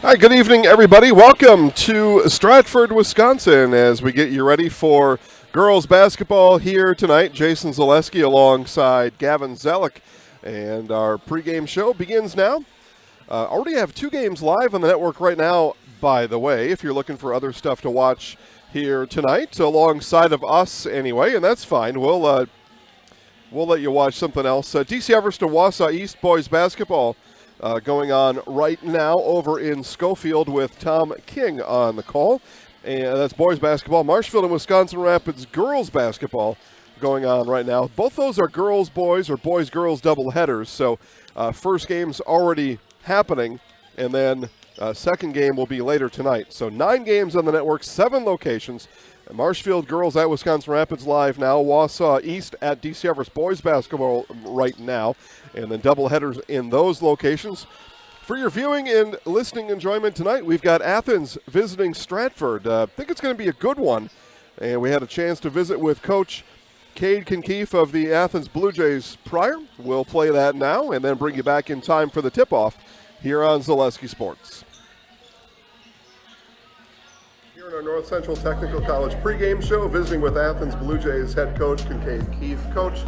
Hi, good evening, everybody. Welcome to Stratford, Wisconsin, as we get you ready for girls basketball here tonight. Jason Zaleski alongside Gavin Zelick, and our pregame show begins now. Already have two games live on the network right now, by the way, if you're looking for other stuff to watch here tonight, alongside of us anyway, and that's fine. We'll let you watch something else. DC Everest to Wausau East boys basketball going on right now over in Schofield with Tom King on the call. And that's boys basketball. Marshfield and Wisconsin Rapids girls basketball going on right now. Both those are girls-boys or boys-girls doubleheaders. So first game's already happening, and then second game will be later tonight. So 9 games on the network, 7 locations. Marshfield girls at Wisconsin Rapids live now. Wausau East at DC Everest boys basketball right now. And then doubleheaders in those locations. For your viewing and listening enjoyment tonight, we've got Athens visiting Stratford. I think it's going to be a good one. And we had a chance to visit with Coach Cade Kinkeef of the Athens Blue Jays prior. We'll play that now and then bring you back in time for the tip-off here on Zaleski Sports. Here in our North Central Technical College pregame show, visiting with Athens Blue Jays head coach Cade Kinkeef. Coach,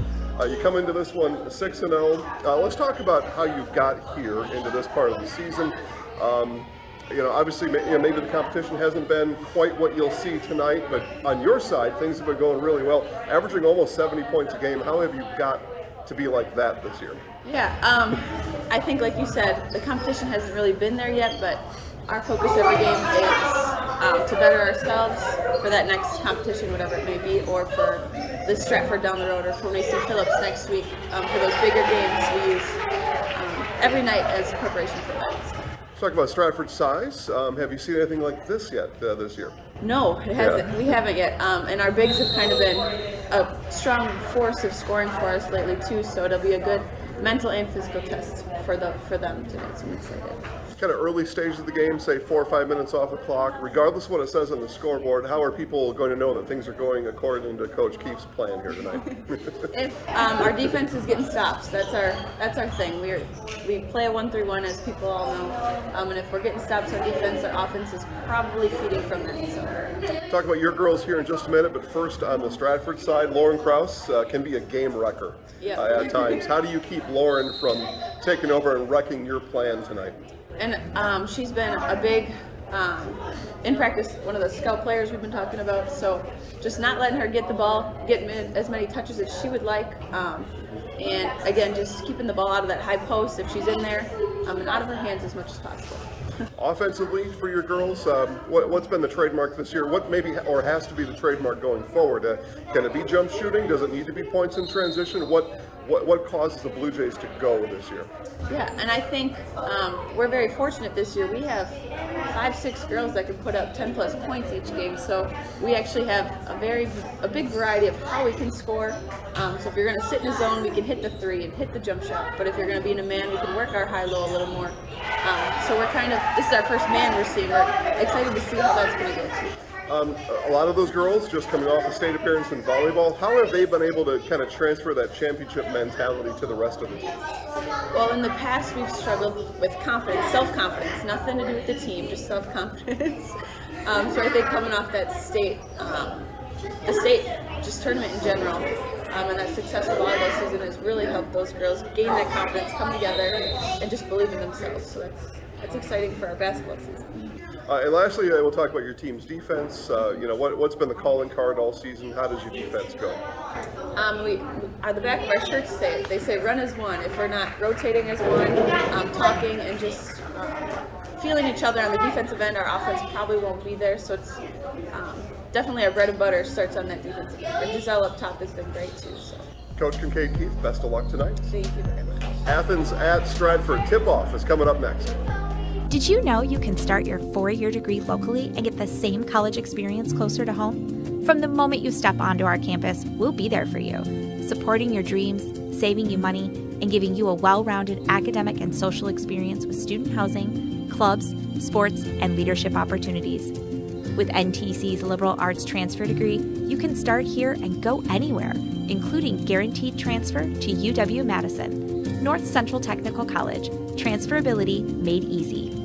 you come into this one 6-0. Let's talk about how you got here into this part of the season. Obviously, maybe the competition hasn't been quite what you'll see tonight, but on your side, things have been going really well, averaging almost 70 points a game. How have you got to be like that this year? Yeah, I think, like you said, the competition hasn't really been there yet, but our focus every game is to better ourselves for that next competition, whatever it may be, or for the Stratford down the road, or for Mason Phillips next week. For those bigger games, we use every night as preparation for that. Let's talk about Stratford's size. Have you seen anything like this yet this year? No, it hasn't. Yeah. We haven't yet. And our bigs have kind of been a strong force of scoring for us lately too. So it'll be a good mental and physical test for them tonight. So I'm excited. Kind of early stage of the game, say 4 or 5 minutes off the clock, regardless of what it says on the scoreboard, how are people going to know that things are going according to Coach Keefe's plan here tonight? If our defense is getting stops, that's our thing. We play a 1-3-1, as people all know, and if we're getting stops on defense, our offense is probably feeding from that. So. Talk about your girls here in just a minute, but first on the Stratford side, Lauren Krause can be a game wrecker at times. How do you keep Lauren from taking over and wrecking your plan tonight? And she's been a big, in practice, one of the scout players we've been talking about. So just not letting her get the ball, get as many touches as she would like. And again, just keeping the ball out of that high post if she's in there, and out of her hands as much as possible. Offensively for your girls, what's been the trademark this year? What maybe or has to be the trademark going forward? Can it be jump shooting? Does it need to be points in transition? What causes the Blue Jays to go this year? Yeah, and I think we're very fortunate this year. We have 5-6 girls that can put up 10-plus points each game, so we actually have a big variety of how we can score. So if you're going to sit in a zone, we can hit the 3 and hit the jump shot. But if you're going to be in a man, we can work our high-low a little more. So this is our first man we're seeing. We're excited to see how that's going to go too. A lot of those girls just coming off a state appearance in volleyball, how have they been able to kind of transfer that championship mentality to the rest of the team? Well, in the past, we've struggled with confidence, self-confidence, nothing to do with the team, just self-confidence. So I think coming off that state, the state just tournament in general, and that successful volleyball season has really helped those girls gain that confidence, come together, and just believe in themselves. So that's exciting for our basketball season. And lastly, we'll talk about your team's defense. What's been the calling card all season? How does your defense go? We on the back of our shirts they say run as one. If we're not rotating as one, talking and just feeling each other on the defensive end, our offense probably won't be there. So it's definitely our bread and butter starts on that defensive end. And Giselle up top has been great too. So. Coach Cade Kinkeef, best of luck tonight. Thank you very much. Athens at Stratford. Tip-off is coming up next. Did you know you can start your 4-year degree locally and get the same college experience closer to home? From the moment you step onto our campus, we'll be there for you, supporting your dreams, saving you money, and giving you a well-rounded academic and social experience with student housing, clubs, sports, and leadership opportunities. With NTC's liberal arts transfer degree, you can start here and go anywhere, including guaranteed transfer to UW-Madison, North Central Technical College, transferability made easy.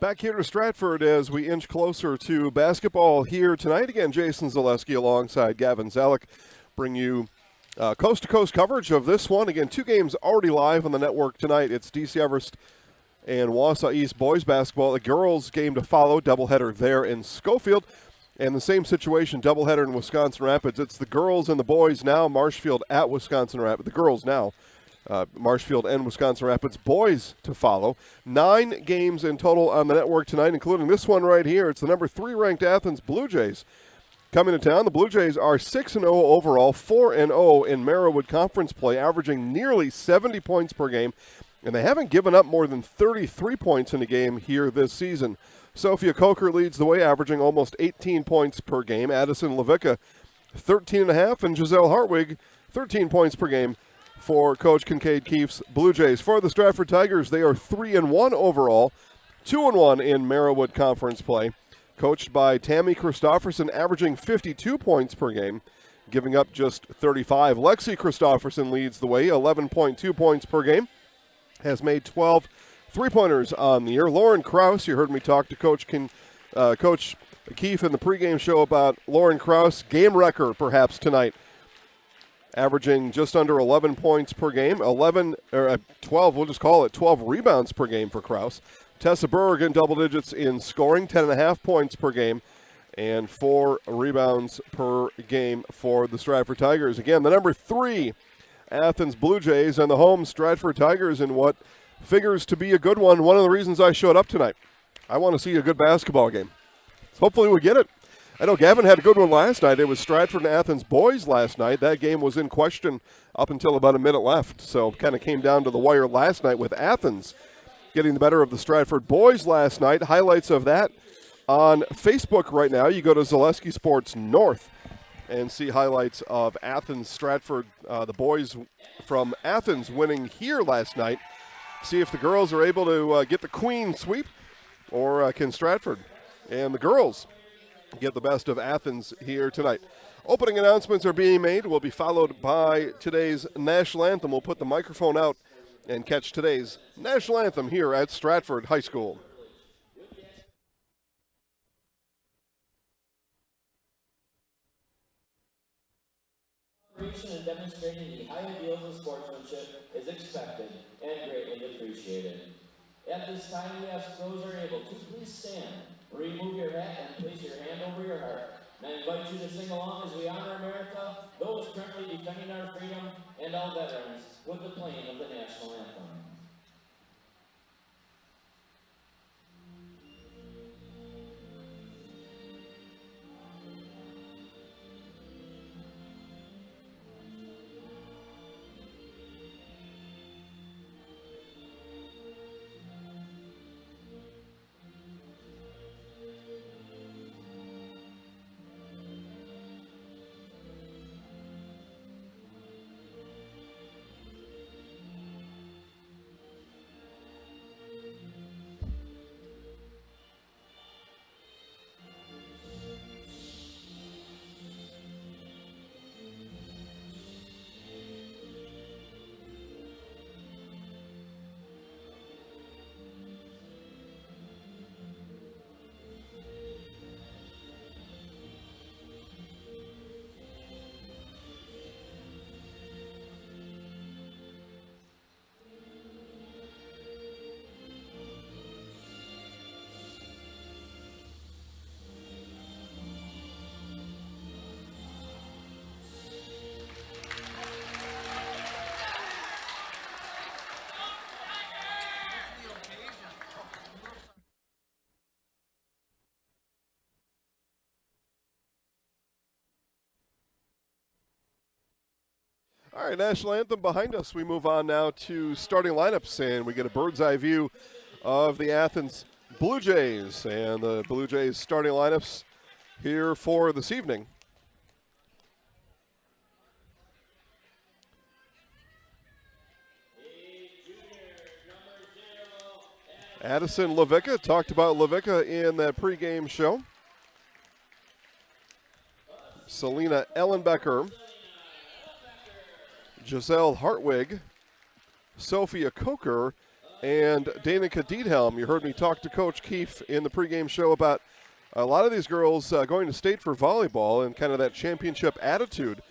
Back here to Stratford as we inch closer to basketball here tonight. Again, Jason Zaleski alongside Gavin Zalek bring you coast-to-coast coverage of this one. Again, 2 games already live on the network tonight. It's DC Everest and Wausau East boys basketball. The girls game to follow, doubleheader there in Schofield. And the same situation, doubleheader in Wisconsin Rapids. It's the girls and the boys now, Marshfield at Wisconsin Rapids. The girls now. Marshfield and Wisconsin Rapids boys to follow. 9 games in total on the network tonight, including this one right here. It's the number 3 ranked Athens Blue Jays coming to town. The Blue Jays are 6-0 overall, 4-0 in Merriwood Conference play, averaging nearly 70 points per game, and they haven't given up more than 33 points in a game here this season. Sophia Coker leads the way, averaging almost 18 points per game. Addison Levicka, 13.5, and Giselle Hartwig, 13 points per game for Coach Kincaid Keefe's Blue Jays. For the Stratford Tigers, they are 3-1 overall, 2-1 in Merriwood Conference play. Coached by Tammy Christofferson, averaging 52 points per game, giving up just 35. Lexi Christofferson leads the way, 11.2 points per game, has made 12 three-pointers on the year. Lauren Krause, you heard me talk to Coach Keefe in the pregame show about Lauren Krause, game wrecker perhaps tonight, averaging just under 11 points per game, 12, we'll just call it 12 rebounds per game for Krause. Tessa Berg in double digits in scoring, 10.5 points per game, and 4 rebounds per game for the Stratford Tigers. Again, the number 3 Athens Blue Jays and the home Stratford Tigers in what figures to be a good one. One of the reasons I showed up tonight. I want to see a good basketball game. So hopefully we get it. I know Gavin had a good one last night. It was Stratford and Athens boys last night. That game was in question up until about a minute left. So kind of came down to the wire last night with Athens getting the better of the Stratford boys last night. Highlights of that on Facebook right now. You go to Zaleski Sports North and see highlights of Athens, Stratford, the boys from Athens winning here last night. See if the girls are able to get the queen sweep, or can Stratford and the girls get the best of Athens here tonight. Opening announcements are being made. Will be followed by today's national anthem. We'll put the microphone out and catch today's national anthem here at Stratford High School. And demonstrating the high ideals of sportsmanship is expected and greatly appreciated. At this time, we ask those who are able to please stand, remove your hat, and place your hand over your heart. And I invite you to sing along as we honor America, those currently defending our freedom, and all veterans with the playing of the national anthem. All right, national anthem behind us. We move on now to starting lineups, and we get a bird's eye view of the Athens Blue Jays and the Blue Jays starting lineups here for this evening. Addison Levicka, talked about Levicka in that pregame show. Selena Ellenbecker, Giselle Hartwig, Sophia Coker, and Danica Diethelm. You heard me talk to Coach Keefe in the pregame show about a lot of these girls going to state for volleyball and kind of that championship attitude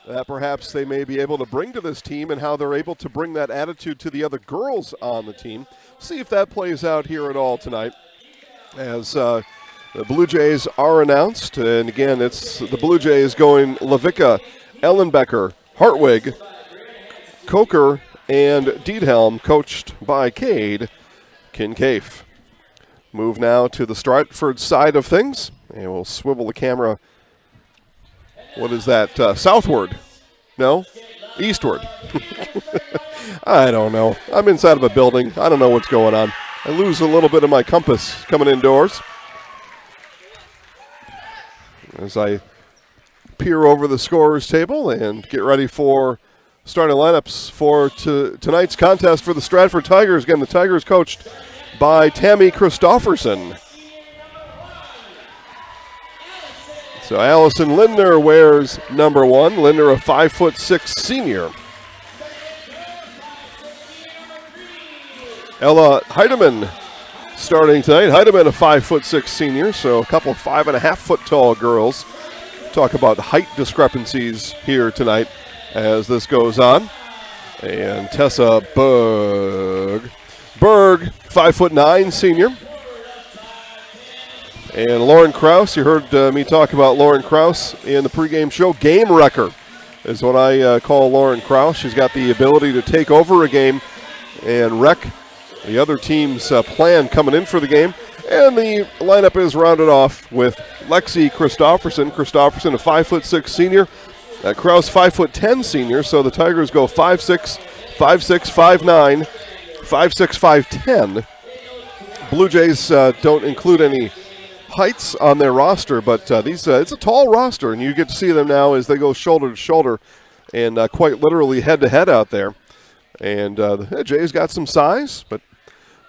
that perhaps they may be able to bring to this team and how they're able to bring that attitude to the other girls on the team. See if that plays out here at all tonight as the Blue Jays are announced. And again, it's the Blue Jays going Levicka, Ellenbecker, Hartwig, Coker, and Diethelm, coached by Cade Kincaid. Move now to the Stratford side of things, and we'll swivel the camera. What is that? Southward? No? Eastward. I don't know. I'm inside of a building. I don't know what's going on. I lose a little bit of my compass coming indoors as I peer over the scorer's table and get ready for starting lineups for tonight's contest for the Stratford Tigers. Again, the Tigers coached by Tammy Christofferson. So Allison Lindner wears number 1. Lindner, a 5'6" senior. Ella Heidemann starting tonight. Heidemann, a 5'6" senior, so a couple 5.5-foot tall girls. Talk about height discrepancies here tonight as this goes on. And Tessa Berg, 5'9" senior. And Lauren Krause, you heard me talk about Lauren Krause in the pregame show. Game wrecker is what I call Lauren Krause. She's got the ability to take over a game and wreck the other team's plan coming in for the game. And the lineup is rounded off with Lexi Christofferson. Christofferson, a 5'6" senior. Krause, 5'10" senior. So the Tigers go 5'6", 5'6", 5'9", 5'6", 5'10". Blue Jays don't include any heights on their roster, but it's a tall roster, and you get to see them now as they go shoulder to shoulder and quite literally head to head out there. And the Jays got some size, but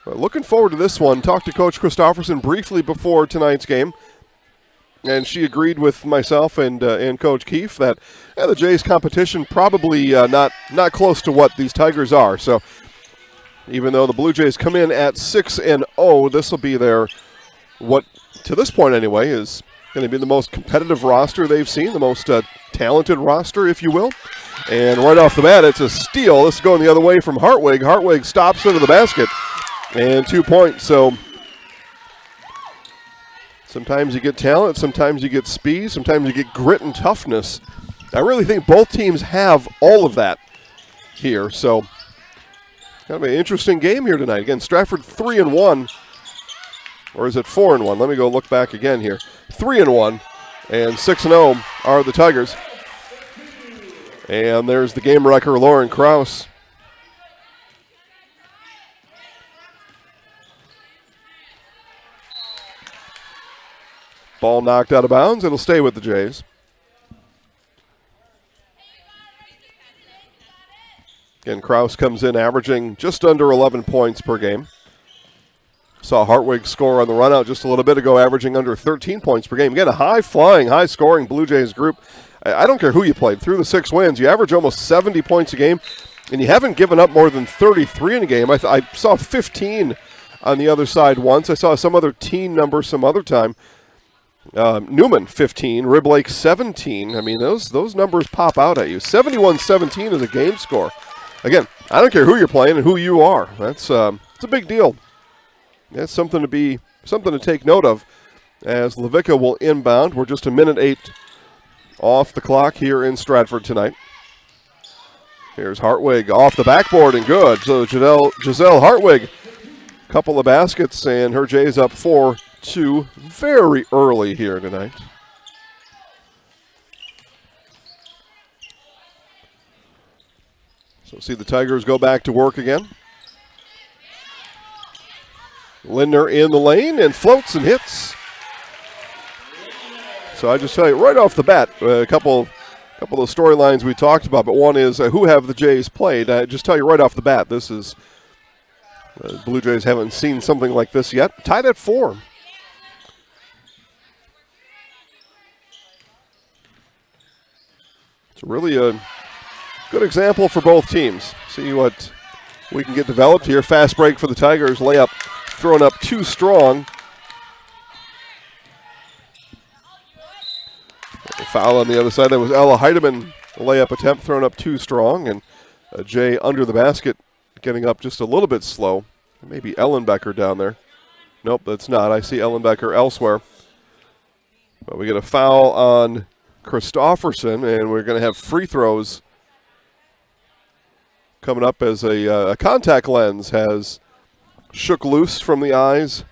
looking forward to this one. Talked to Coach Christofferson briefly before tonight's game, and she agreed with myself and Coach Keefe that the Jays' competition probably not close to what these Tigers are. So even though the Blue Jays come in at 6-0, this will be their what, to this point anyway, is going to be the most competitive roster they've seen, the most talented roster, if you will. And right off the bat, it's a steal. This is going the other way from Hartwig. Hartwig stops into the basket, and 2 points. So sometimes you get talent, sometimes you get speed, sometimes you get grit and toughness. I really think both teams have all of that here. So kind of an interesting game here tonight. Again, Stratford 3-1. Or is it 4-1? Let me go look back again here. 3-1, and 6-0 are the Tigers. And there's the game wrecker, Lauren Krause. Ball knocked out of bounds. It'll stay with the Jays. Again, Krause comes in averaging just under 11 points per game. Saw Hartwig score on the run out just a little bit ago, averaging under 13 points per game. Again, a high-flying, high-scoring Blue Jays group. I don't care who you played. Through the 6 wins, you average almost 70 points a game, and you haven't given up more than 33 in a game. I saw 15 on the other side once. I saw some other teen number some other time. Newman, 15. Riblake, 17. I mean, those numbers pop out at you. 71-17 is a game score. Again, I don't care who you're playing and who you are. It's a big deal. That's something to take note of as Levicka will inbound. We're just a minute 8 off the clock here in Stratford tonight. Here's Hartwig off the backboard and good. So Giselle Hartwig, couple of baskets, and her Jays up 4-2 very early here tonight. So see the Tigers go back to work again. Lindner in the lane and floats and hits. So I just tell you right off the bat, a couple of storylines we talked about, but one is who have the Jays played. I just tell you right off the bat, this is Blue Jays haven't seen something like this yet. Tied at 4. It's really a good example for both teams. See what we can get developed here. Fast break for the Tigers. Layup thrown up too strong. A foul on the other side. That was Ella Heidemann. Layup attempt thrown up too strong. And Jay under the basket getting up just a little bit slow. Maybe Ellenbecker down there. Nope, that's not. I see Ellenbecker elsewhere. But we get a foul on Christofferson, and we're going to have free throws coming up as a contact lens has shook loose from the eyes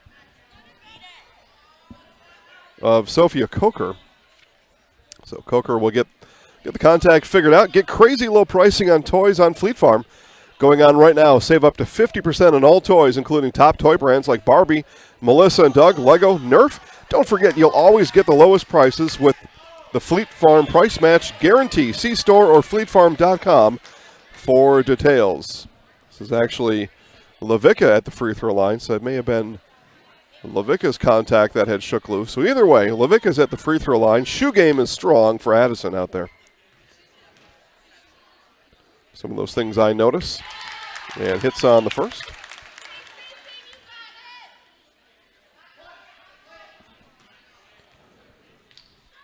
of Sophia Coker. So Coker will get the contact figured out. Get crazy low pricing on toys on Fleet Farm going on right now. Save up to 50% on all toys, including top toy brands like Barbie, Melissa and Doug, Lego, Nerf. Don't forget, you'll always get the lowest prices with the Fleet Farm Price Match Guarantee. See store or fleetfarm.com for details. This is actually Levica at the free throw line, so it may have been Levica's contact that had shook loose. So either way, Levica's at the free throw line. Shoe game is strong for Addison out there. Some of those things I notice. And hits on the first.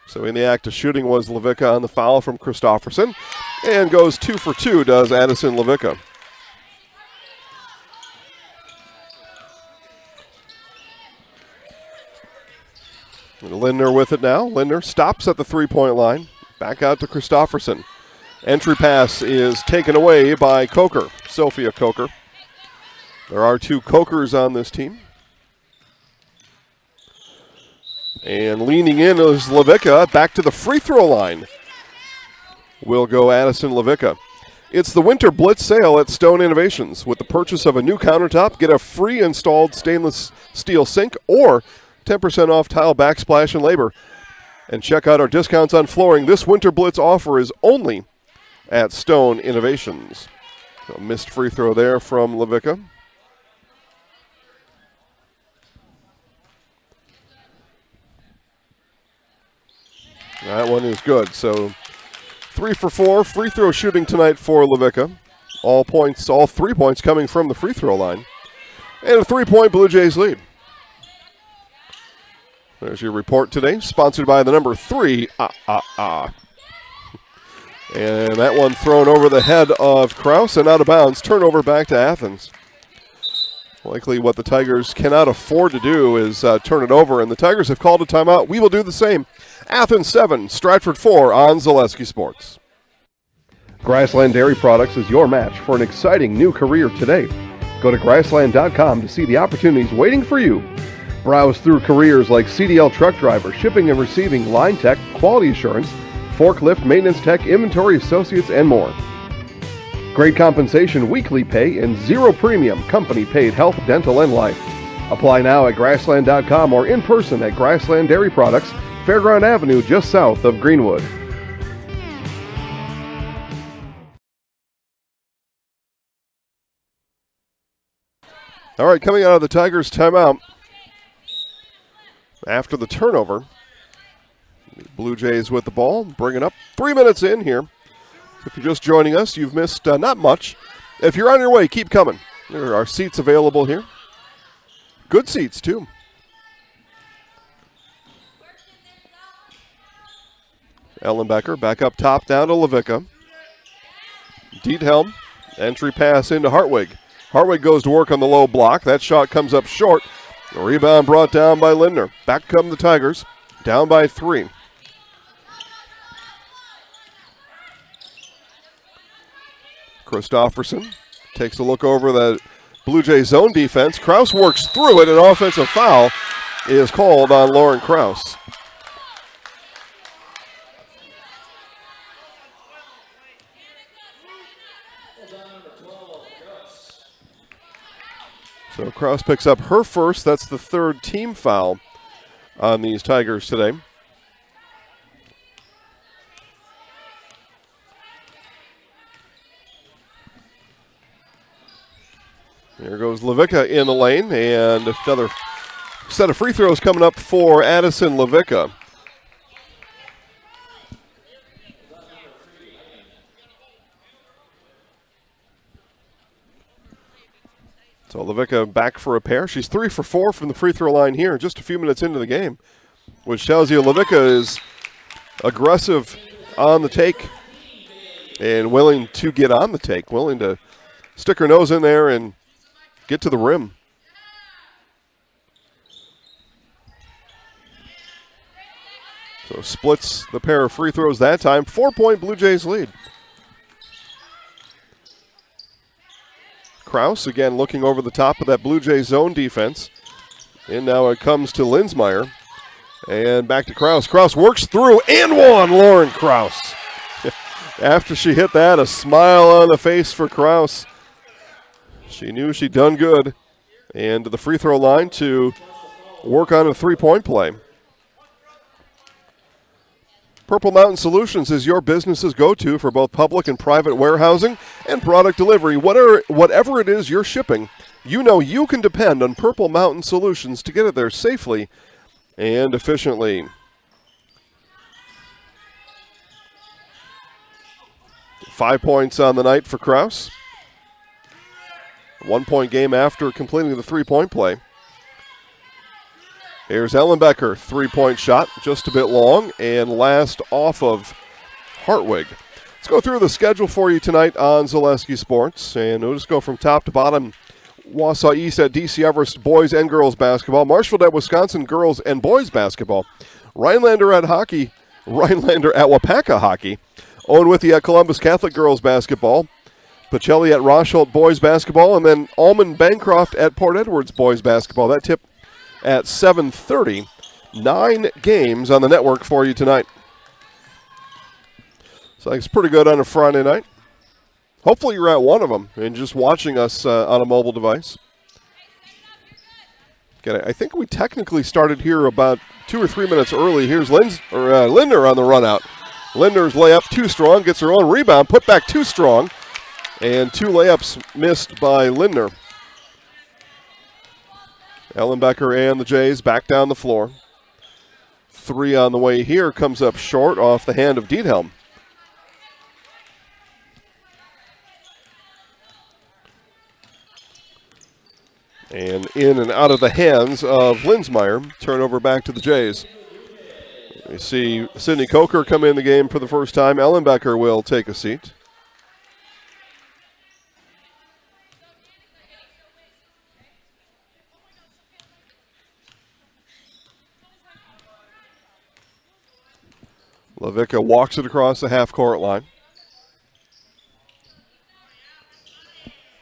So in the act of shooting was Levica on the foul from Christofferson. And goes 2 for 2, does Addison Levica. Lindner with it now. Lindner stops at the three-point line. Back out to Christofferson. Entry pass is taken away by Coker, Sophia Coker. There are 2 Cokers on this team. And leaning in is Levica. Back to the free throw line will go Addison Levica. It's the Winter Blitz sale at Stone Innovations. With the purchase of a new countertop, get a free installed stainless steel sink or 10% off tile backsplash and labor. And check out our discounts on flooring. This Winter Blitz offer is only at Stone Innovations. So missed free throw there from Levica. That one is good. So 3 for 4 free throw shooting tonight for Levica. All 3 points coming from the free throw line. And a 3-point Blue Jays lead. There's your report today, sponsored by the number 3, And that one thrown over the head of Kraus and out of bounds. Turnover back to Athens. Likely what the Tigers cannot afford to do is turn it over, and the Tigers have called a timeout. We will do the same. Athens 7, Stratford 4 on Zaleski Sports. Grassland Dairy Products is your match for an exciting new career today. Go to grassland.com to see the opportunities waiting for you. Browse through careers like CDL truck driver, shipping and receiving, line tech, quality assurance, forklift, maintenance tech, inventory associates, and more. Great compensation, weekly pay, and zero premium company-paid health, dental, and life. Apply now at grassland.com or in person at Grassland Dairy Products, Fairground Avenue, just south of Greenwood. All right, coming out of the Tigers' timeout, after the turnover, the Blue Jays with the ball, bringing up 3 minutes in here. If you're just joining us, you've missed not much. If you're on your way, keep coming. There are seats available here. Good seats, too. Ellenbecker back up top down to Levica. Diethelm, entry pass into Hartwig. Hartwig goes to work on the low block. That shot comes up short. The rebound brought down by Lindner. Back come the Tigers, down by 3. Christofferson takes a look over the Blue Jays zone defense. Kraus works through it. An offensive foul is called on Lauren Kraus. So Kraus picks up her first. That's the 3rd team foul on these Tigers today. There goes Levica in the lane, and another set of free throws coming up for Addison Levica. So Levicka back for a pair. She's 3 for 4 from the free throw line here, just a few minutes into the game, which tells you Levicka is aggressive on the take and willing to get on the take, willing to stick her nose in there and get to the rim. So splits the pair of free throws that time. 4-point Blue Jays lead. Kraus again looking over the top of that Blue Jays zone defense. And now it comes to Linsmeyer. And back to Kraus. Kraus works through and one. Lauren Kraus. After she hit that, a smile on the face for Kraus. She knew she'd done good. And to the free throw line to work on a three-point play. Purple Mountain Solutions is your business's go-to for both public and private warehousing and product delivery. Whatever it is you're shipping, you know you can depend on Purple Mountain Solutions to get it there safely and efficiently. Five points on the night for Kraus. 1 point game after completing the three-point play. Here's Ellenbecker, three-point shot, just a bit long, and last off of Hartwig. Let's go through the schedule for you tonight on Zaleski Sports, and we'll just go from top to bottom. Wausau East at DC Everest boys and girls basketball. Marshfield at Wisconsin girls and boys basketball. Rhinelander at Wapaka hockey. Owen Withee at Columbus Catholic girls basketball. Pacelli at Rosholt boys basketball, and then Allman Bancroft at Port Edwards boys basketball. That tip at 7:30. 9 games on the network for you tonight. So it's pretty good on a Friday night. Hopefully you're at one of them and just watching us on a mobile device. Okay, I think we technically started here about 2 or 3 minutes early. Here's Lindner on the run out. Lindner's layup too strong, gets her own rebound, put back too strong, and 2 layups missed by Lindner. Ellenbecker and the Jays back down the floor. 3 on the way here, comes up short off the hand of Diethelm. And in and out of the hands of Linsmeyer. Turnover back to the Jays. We see Sydney Coker come in the game for the first time. Ellenbecker will take a seat. Levicka walks it across the half-court line.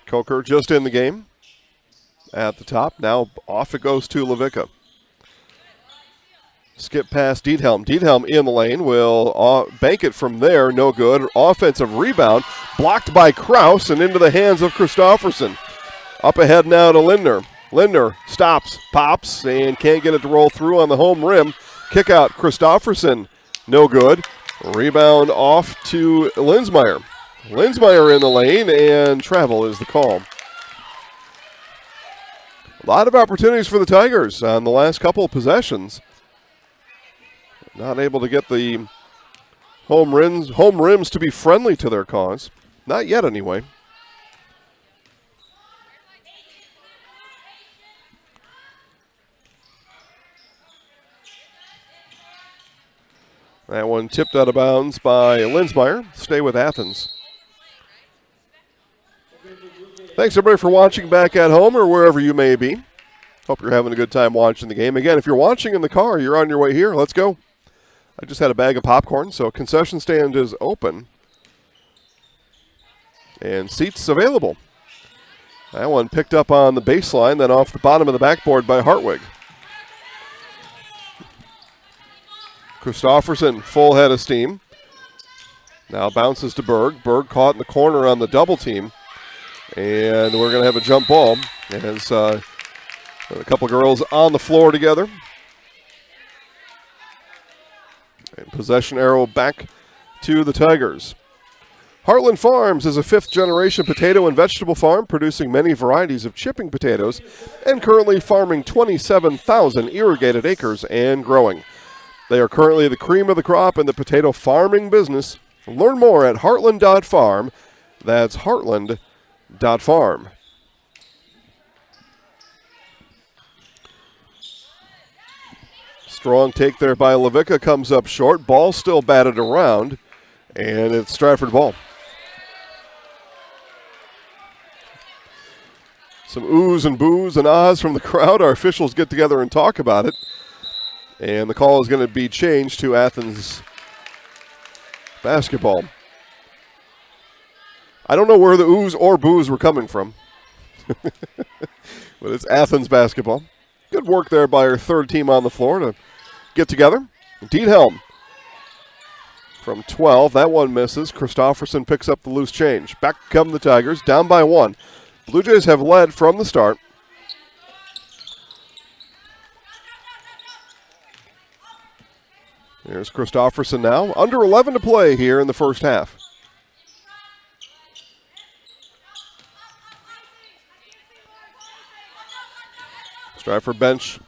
Coker just in the game at the top. Now off it goes to Levicka. Skip past Diethelm. Diethelm in the lane will bank it from there. No good. Offensive rebound blocked by Kraus and into the hands of Christofferson. Up ahead now to Lindner. Lindner stops, pops, and can't get it to roll through on the home rim. Kick out Christofferson. No good. Rebound off to Linsmeyer. Linsmeyer in the lane, and travel is the call. A lot of opportunities for the Tigers on the last couple of possessions. Not able to get the home rims to be friendly to their cause. Not yet, anyway. That one tipped out of bounds by Linsmeyer. Stay with Athens. Thanks, everybody, for watching back at home or wherever you may be. Hope you're having a good time watching the game. Again, if you're watching in the car, you're on your way here. Let's go. I just had a bag of popcorn, so concession stand is open. And seats available. That one picked up on the baseline, then off the bottom of the backboard by Hartwig. Christofferson, full head of steam. Now bounces to Berg. Berg caught in the corner on the double team. And we're going to have a jump ball as a couple girls on the floor together. And possession arrow back to the Tigers. Heartland Farms is a 5th-generation potato and vegetable farm producing many varieties of chipping potatoes and currently farming 27,000 irrigated acres and growing. They are currently the cream of the crop in the potato farming business. Learn more at heartland.farm. That's heartland.farm. Strong take there by Levica, comes up short. Ball still batted around, and it's Stratford ball. Some oohs and boos and ahs from the crowd. Our officials get together and talk about it. And the call is going to be changed to Athens basketball. I don't know where the oohs or boos were coming from. But it's Athens basketball. Good work there by our third team on the floor to get together. Diethelm from 12. That one misses. Christofferson picks up the loose change. Back come the Tigers, down by 1. Blue Jays have led from the start. There's Christofferson now. Under 11 to play here in the first half. Stratford bench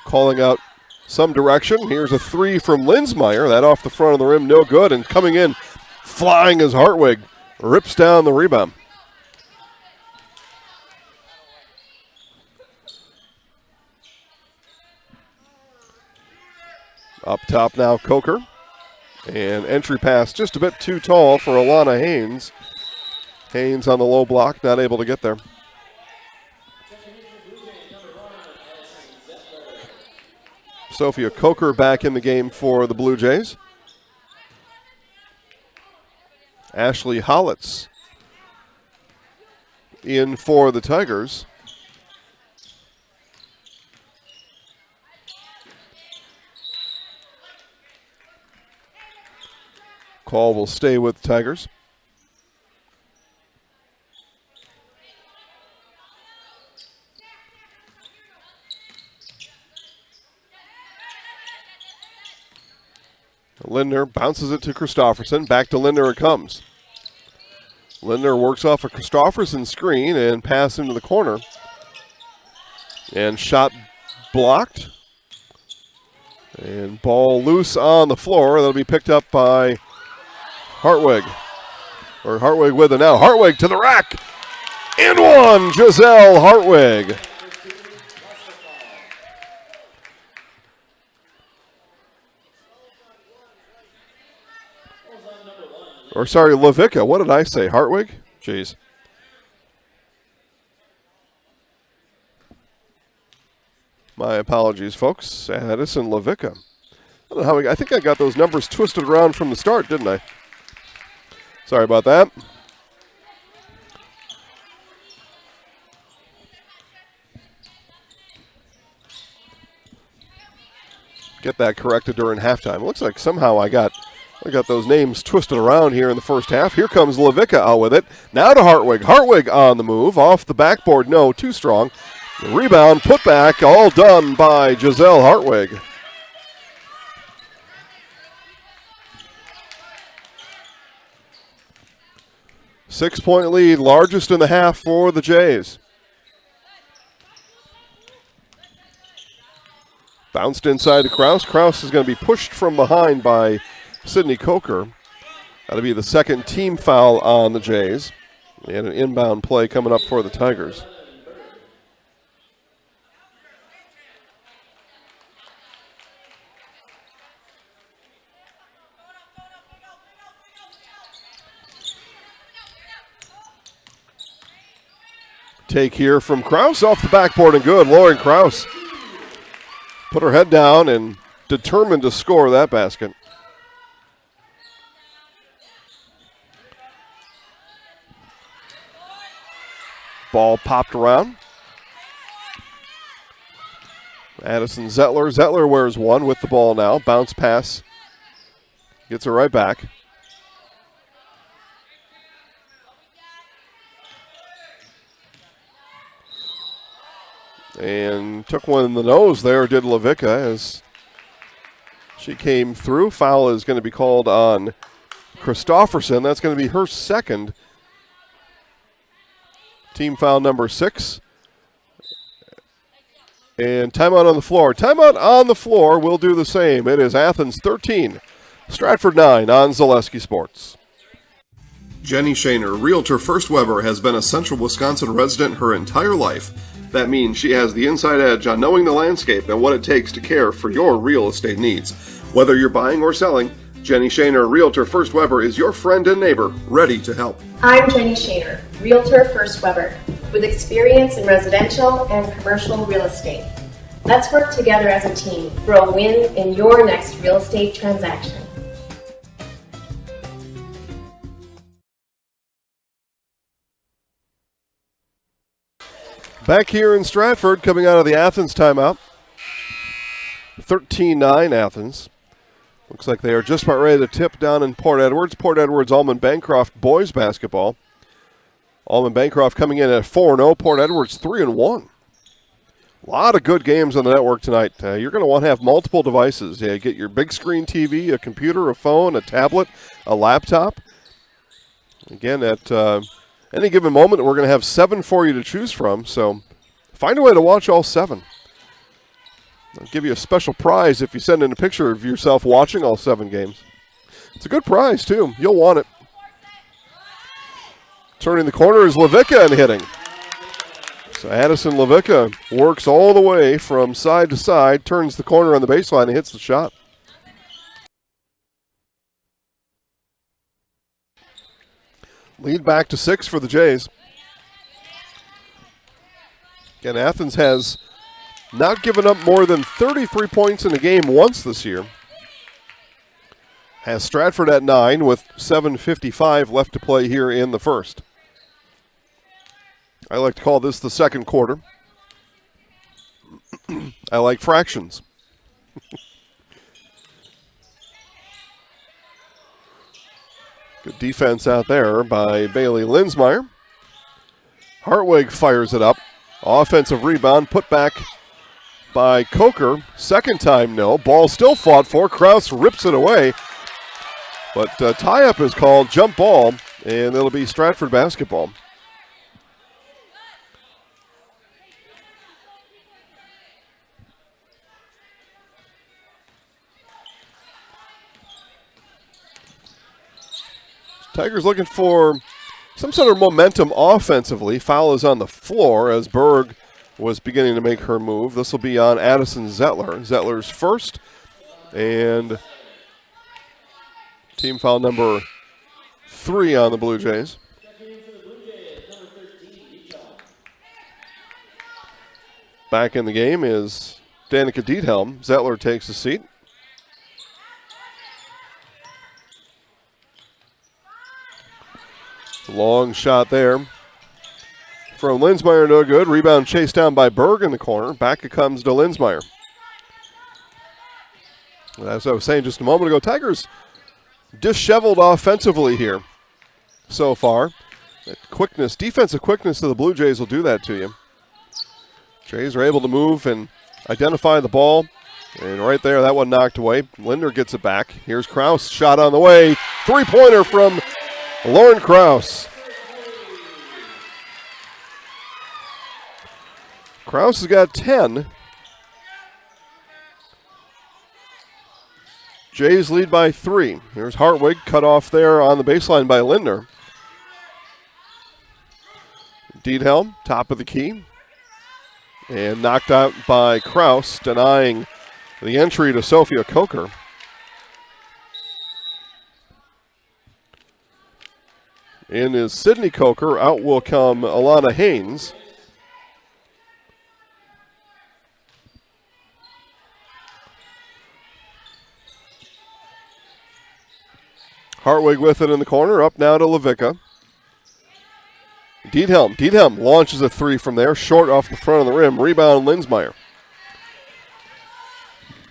calling out some direction. Here's a 3 from Linsmeyer. That off the front of the rim, no good. And coming in, flying as Hartwig rips down the rebound. Up top now, Coker. And entry pass just a bit too tall for Alana Haynes. Haynes on the low block, not able to get there. Sophia Coker back in the game for the Blue Jays. Ashley Hollitz in for the Tigers. Call will stay with the Tigers. Lindner bounces it to Christofferson. Back to Lindner it comes. Lindner works off a Christofferson screen and pass into the corner. And shot blocked. And ball loose on the floor. That'll be picked up by Hartwig. Or Hartwig with it now. Hartwig to the rack. And one, Giselle Hartwig. Or sorry, Levica. What did I say? Hartwig? Jeez. My apologies, folks. Addison Levica. I don't know how I think I got those numbers twisted around from the start, didn't I? Sorry about that. Get that corrected during halftime. It looks like somehow I got those names twisted around here in the first half. Here comes Levica out with it. Now to Hartwig. Hartwig on the move. Off the backboard. No, too strong. The rebound, put back, all done by Giselle Hartwig. Six-point lead, largest in the half for the Jays. Bounced inside to Kraus. Kraus is going to be pushed from behind by Sydney Coker. That'll be the second team foul on the Jays. And an inbound play coming up for the Tigers. Take here from Kraus off the backboard and good. Lauren Kraus put her head down and determined to score that basket. Ball popped around. Addison Zettler. Zettler wears one with the ball now. Bounce pass. Gets it right back. And took one in the nose there, did Levica, as she came through. Foul is going to be called on Christofferson. That's going to be her second. Team foul number 6. And timeout on the floor. Timeout on the floor will do the same. It is Athens 13, Stratford 9 on Zaleski Sports. Jenny Shaner, Realtor First Weber, has been a Central Wisconsin resident her entire life. That means she has the inside edge on knowing the landscape and what it takes to care for your real estate needs. Whether you're buying or selling, Jenny Shaner, Realtor First Weber, is your friend and neighbor, ready to help. I'm Jenny Shaner, Realtor First Weber, with experience in residential and commercial real estate. Let's work together as a team for a win in your next real estate transaction. Back here in Stratford, coming out of the Athens timeout. 13-9 Athens. Looks like they are just about ready to tip down in Port Edwards. Port Edwards, Almond Bancroft boys basketball. Almond Bancroft coming in at 4-0. Port Edwards 3-1. A lot of good games on the network tonight. You're going to want to have multiple devices. Yeah, get your big screen TV, a computer, a phone, a tablet, a laptop. Again, at any given moment, we're going to have 7 for you to choose from, so find a way to watch all 7. I'll give you a special prize if you send in a picture of yourself watching all 7 games. It's a good prize, too. You'll want it. Turning the corner is Levica and hitting. So Addison Levica works all the way from side to side, turns the corner on the baseline, and hits the shot. Lead back to 6 for the Jays. Again, Athens has not given up more than 33 points in a game once this year. Has Stratford at 9 with 7:55 left to play here in the first. I like to call this the second quarter. I like fractions. Good defense out there by Bailey Linsmeyer. Hartwig fires it up. Offensive rebound put back by Coker. Second time no. Ball still fought for. Kraus rips it away. But tie-up is called, jump ball, and it'll be Stratford basketball. Tigers looking for some sort of momentum offensively. Foul is on the floor as Berg was beginning to make her move. This will be on Addison Zettler. Zettler's first. And team foul number 3 on the Blue Jays. Back in the game is Danica Diethelm. Zettler takes a seat. Long shot there from Linsmeyer, no good. Rebound chased down by Berg in the corner. Back it comes to Linsmeyer. As I was saying just a moment ago, Tigers disheveled offensively here so far. That quickness, defensive quickness of the Blue Jays will do that to you. Jays are able to move and identify the ball. And right there, that one knocked away. Linder gets it back. Here's Kraus, shot on the way. Three-pointer from Lauren Kraus. Kraus has got 10. Jays lead by 3. Here's Hartwig, cut off there on the baseline by Lindner. Diethelm, top of the key. And knocked out by Kraus, denying the entry to Sophia Coker. In is Sydney Coker. Out will come Alana Haynes. Hartwig with it in the corner. Up now to Levica. Diethelm launches a 3 from there. Short off the front of the rim. Rebound Linsmeyer.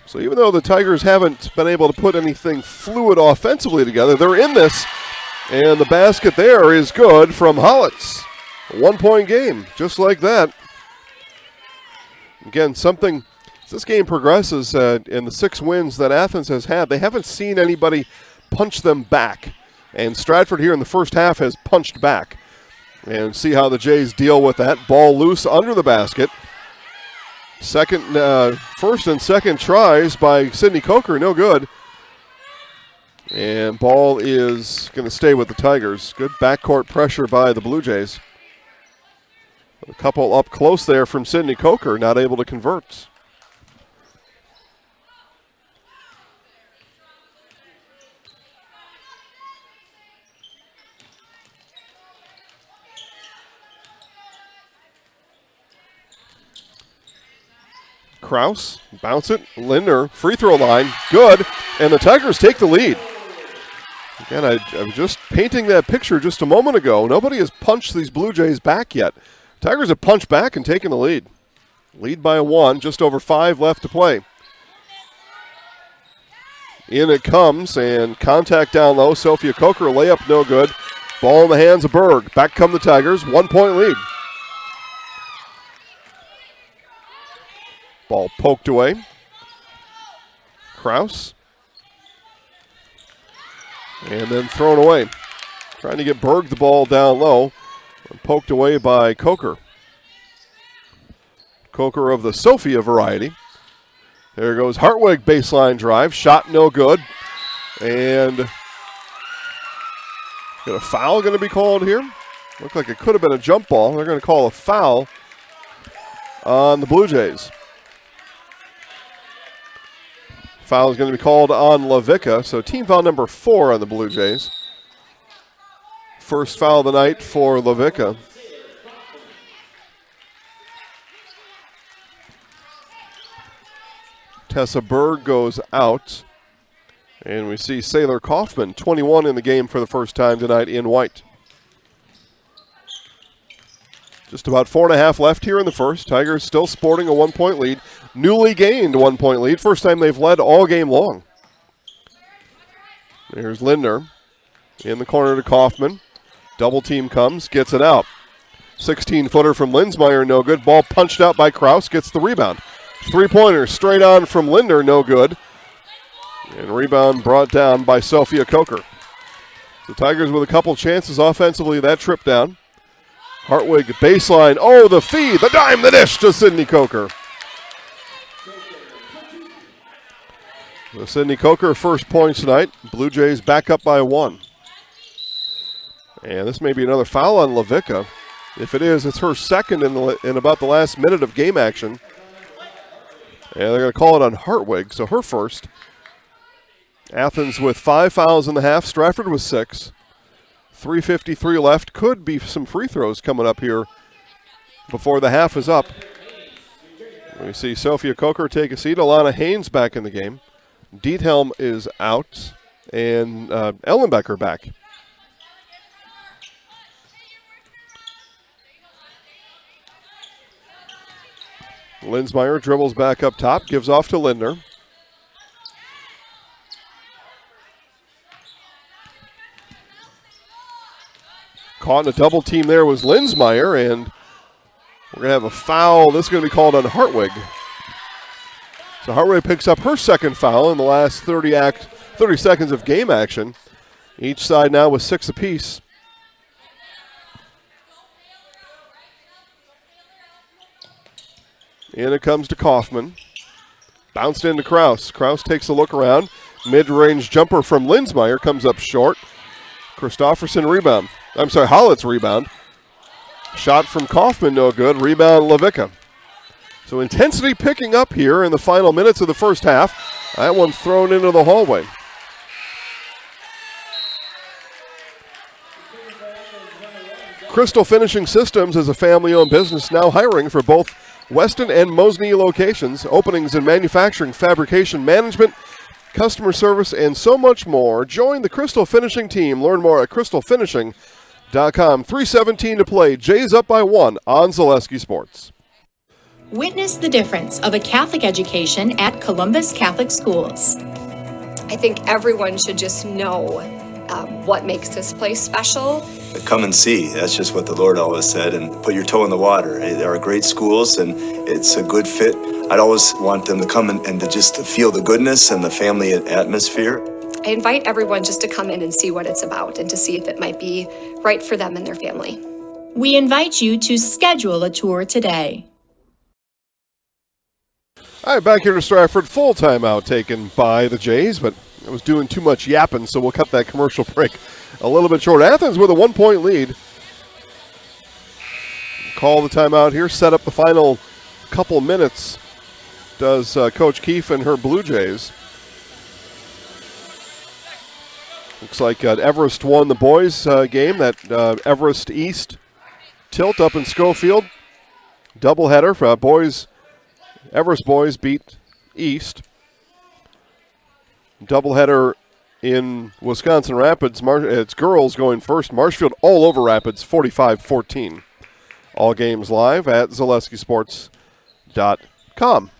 So even though the Tigers haven't been able to put anything fluid offensively together, they're in this. And the basket there is good from Hollitz. A 1-point game, just like that. Again, something, as this game progresses in the 6 wins that Athens has had, they haven't seen anybody punch them back. And Stratford here in the first half has punched back. And see how the Jays deal with that. Ball loose under the basket. First and second tries by Sydney Coker, no good. And ball is going to stay with the Tigers. Good backcourt pressure by the Blue Jays. A couple up close there from Sydney Coker, not able to convert. Kraus, bounce it, Lindner, free throw line, good, and the Tigers take the lead. Again, I was just painting that picture just a moment ago. Nobody has punched these Blue Jays back yet. Tigers have punched back and taken the lead. Lead by 1, just over 5 left to play. In it comes, and contact down low. Sophia Coker, layup no good. Ball in the hands of Berg. Back come the Tigers, 1-point lead. Ball poked away. Kraus. And then thrown away. Trying to get Berg the ball down low. Poked away by Coker. Coker of the Sophia variety. There goes Hartwig, baseline drive. Shot no good. And got a foul going to be called here. Looked like it could have been a jump ball. They're going to call a foul on the Blue Jays. Foul is going to be called on Lavica, so team foul number 4 on the Blue Jays. First foul of the night for Lavica. Tessa Berg goes out. And we see Sailor Kaufman, 21 in the game for the first time tonight in white. Just about 4.5 left here in the first. Tigers still sporting a 1-point lead. Newly gained 1-point lead. First time they've led all game long. There's Lindner in the corner to Kaufman. Double team comes, gets it out. 16-footer from Linsmeyer, no good. Ball punched out by Kraus, gets the rebound. Three-pointer straight on from Lindner, no good. And rebound brought down by Sophia Coker. The Tigers with a couple chances offensively that trip down. Hartwig baseline. Oh, the feed, the dime, the dish to Sydney Coker. The Sydney Coker first points tonight. Blue Jays back up by 1. And this may be another foul on Lavica. If it is, it's her second in about the last minute of game action. And they're going to call it on Hartwig, so her first. Athens with 5 fouls in the half. Stratford with 6. 3:53 left. Could be some free throws coming up here before the half is up. We see Sophia Coker take a seat. Alana Haynes back in the game. Diethelm is out. And Ellenbecker back. Linsmeyer dribbles back up top. Gives off to Lindner. Caught in a double team there was Linsmeyer, and we're going to have a foul. This is going to be called on Hartwig. So Hartwig picks up her second foul in the last 30 seconds of game action. Each side now with 6 apiece. In it comes to Kaufman. Bounced into Kraus. Kraus takes a look around. Mid-range jumper from Linsmeyer comes up short. Christofferson rebound. I'm sorry, Hollett's rebound. Shot from Kaufman, no good. Rebound, Lavica. So intensity picking up here in the final minutes of the first half. That one thrown into the hallway. Crystal Finishing Systems is a family-owned business now hiring for both Weston and Mosney locations. Openings in manufacturing, fabrication, management, customer service, and so much more. Join the Crystal Finishing team. Learn more at crystalfinishing.com. 3:17 to play. Jays up by 1 on Zaleski Sports. Witness the difference of a Catholic education at Columbus Catholic Schools. I think everyone should just know what makes this place special. Come and see. That's just what the Lord always said, and put your toe in the water. There are great schools, and it's a good fit. I'd always want them to come and to just feel the goodness and the family atmosphere. I invite everyone just to come in and see what it's about and to see if it might be right for them and their family. We invite you to schedule a tour today. All right, back here to Stratford. Full timeout taken by the Jays, but I was doing too much yapping, so we'll cut that commercial break a little bit short. Athens with a 1-point lead. call the timeout here, set up the final couple minutes, does Coach Keefe and her Blue Jays. Looks like Everest won the boys game, that Everest East tilt up in Schofield. Doubleheader for boys. Everest boys beat East. Doubleheader in Wisconsin Rapids. It's girls going first. Marshfield all over Rapids, 45-14. All games live at ZaleskiSports.com.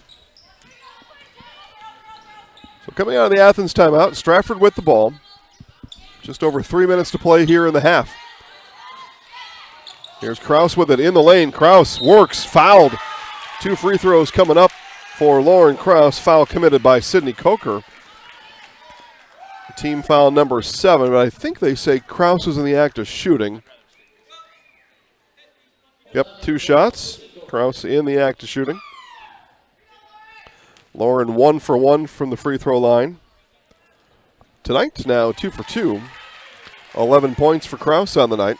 So coming out of the Athens timeout, Stratford with the ball. Just over 3 minutes to play here in the half. Here's Kraus with it in the lane. Kraus works, fouled. 2 free throws coming up for Lauren Kraus. Foul committed by Sydney Coker. Team foul number 7, but I think they say Kraus was in the act of shooting. Yep, 2 shots. Kraus in the act of shooting. Lauren 1 for 1 from the free throw line. Tonight, now 2 for 2. 11 points for Kraus on the night.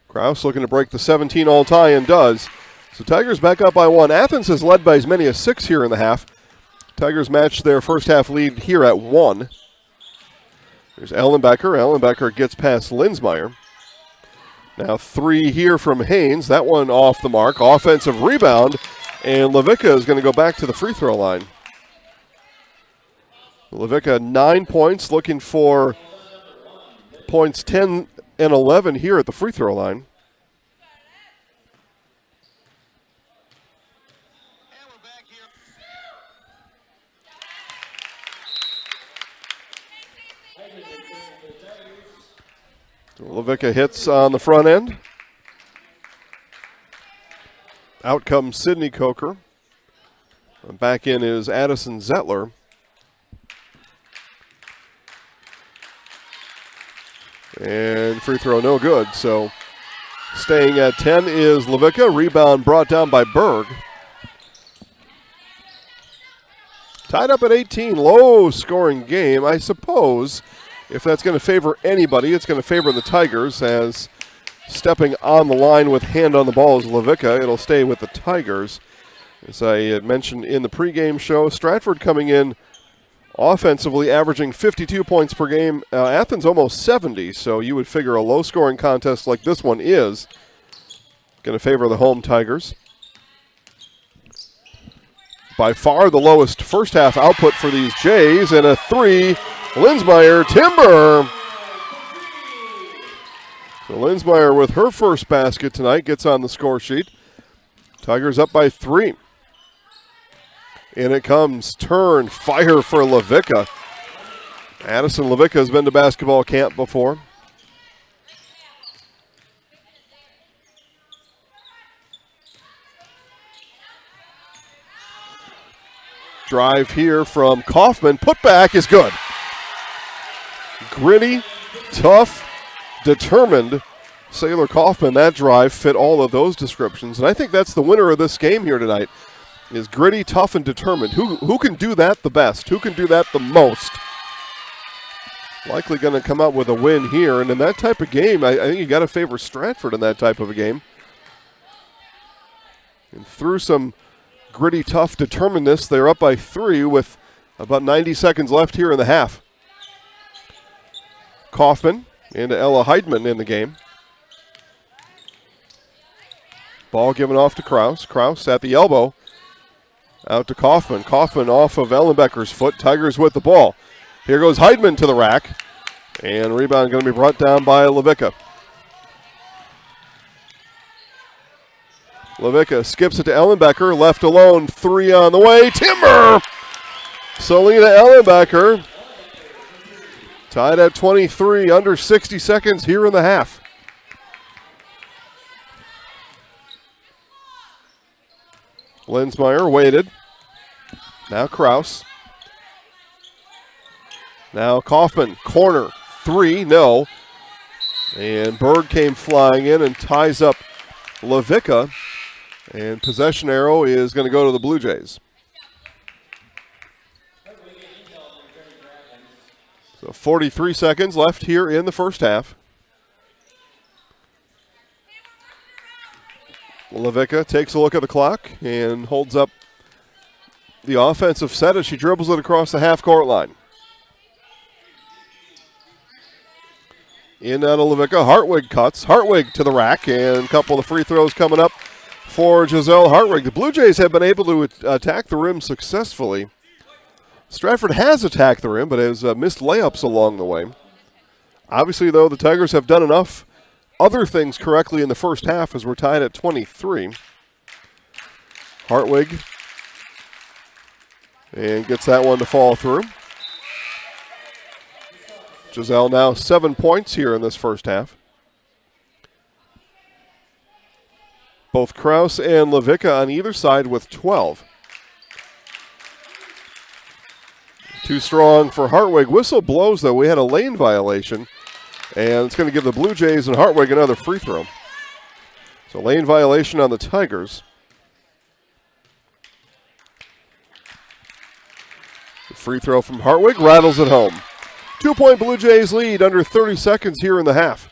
Kraus looking to break the 17-all tie and does. So Tigers back up by 1. Athens has led by as many as 6 here in the half. Tigers match their first half lead here at 1. There's Ellenbecker. Ellenbecker gets past Linsmeyer. Now 3 here from Haynes. That one off the mark. Offensive rebound. And Levicka is going to go back to the free throw line. Levicka 9 points, looking for points 10 and 11 here at the free throw line. Levicka hits on the front end. Out comes Sydney Coker. Back in is Addison Zettler. And free throw no good. So staying at 10 is Levicka. Rebound brought down by Berg. Tied up at 18. Low scoring game. I suppose if that's going to favor anybody, it's going to favor the Tigers, as stepping on the line with hand on the ball is Levicka. It'll stay with the Tigers. As I had mentioned in the pregame show, Stratford coming in offensively, averaging 52 points per game. Athens almost 70, so you would figure a low-scoring contest like this one is going to favor the home Tigers. By far the lowest first-half output for these Jays, and a 3, Linsmeyer, timber. So Linsmeyer with her first basket tonight gets on the score sheet. Tigers up by 3. In it comes, turn, fire for Levicka. Addison Levicka has been to basketball camp before. Drive here from Kaufman. Putback is good. Gritty, tough, determined. Sailor Kaufman, that drive fit all of those descriptions. And I think that's the winner of this game here tonight, is gritty, tough, and determined. Who can do that the best? Who can do that the most? Likely going to come out with a win here. And in that type of game, I think you got to favor Stratford in that type of a game. And through some gritty, tough determinedness, they're up by 3 with about 90 seconds left here in the half. Kaufman into Ella Heidman in the game. Ball given off to Kraus. Kraus at the elbow. Out to Kaufman. Kaufman off of Ellenbecker's foot. Tigers with the ball. Here goes Heidman to the rack. And rebound going to be brought down by Levicka. Levicka skips it to Ellenbecker. Left alone. 3 on the way. Timber! Selena Ellenbecker. Tied at 23. Under 60 seconds here in the half. Linsmeyer waited. Now Kraus. Now Kaufman. Corner. 3. No. And Berg came flying in and ties up Levicka. And possession arrow is going to go to the Blue Jays. So 43 seconds left here in the first half. Levica takes a look at the clock and holds up the offensive set as she dribbles it across the half-court line. In out of Levica, Hartwig cuts. Hartwig to the rack, and a couple of free throws coming up for Giselle Hartwig. The Blue Jays have been able to attack the rim successfully. Stratford has attacked the rim, but has missed layups along the way. Obviously, though, the Tigers have done enough other things correctly in the first half as we're tied at 23. Hartwig, and gets that one to fall through. Giselle now 7 points here in this first half. Both Kraus and Levica on either side with 12. Too strong for Hartwig. Whistle blows, though. We had a lane violation, and it's going to give the Blue Jays and Hartwig another free throw. So lane violation on the Tigers. The free throw from Hartwig rattles it home. 2-point Blue Jays lead under 30 seconds here in the half.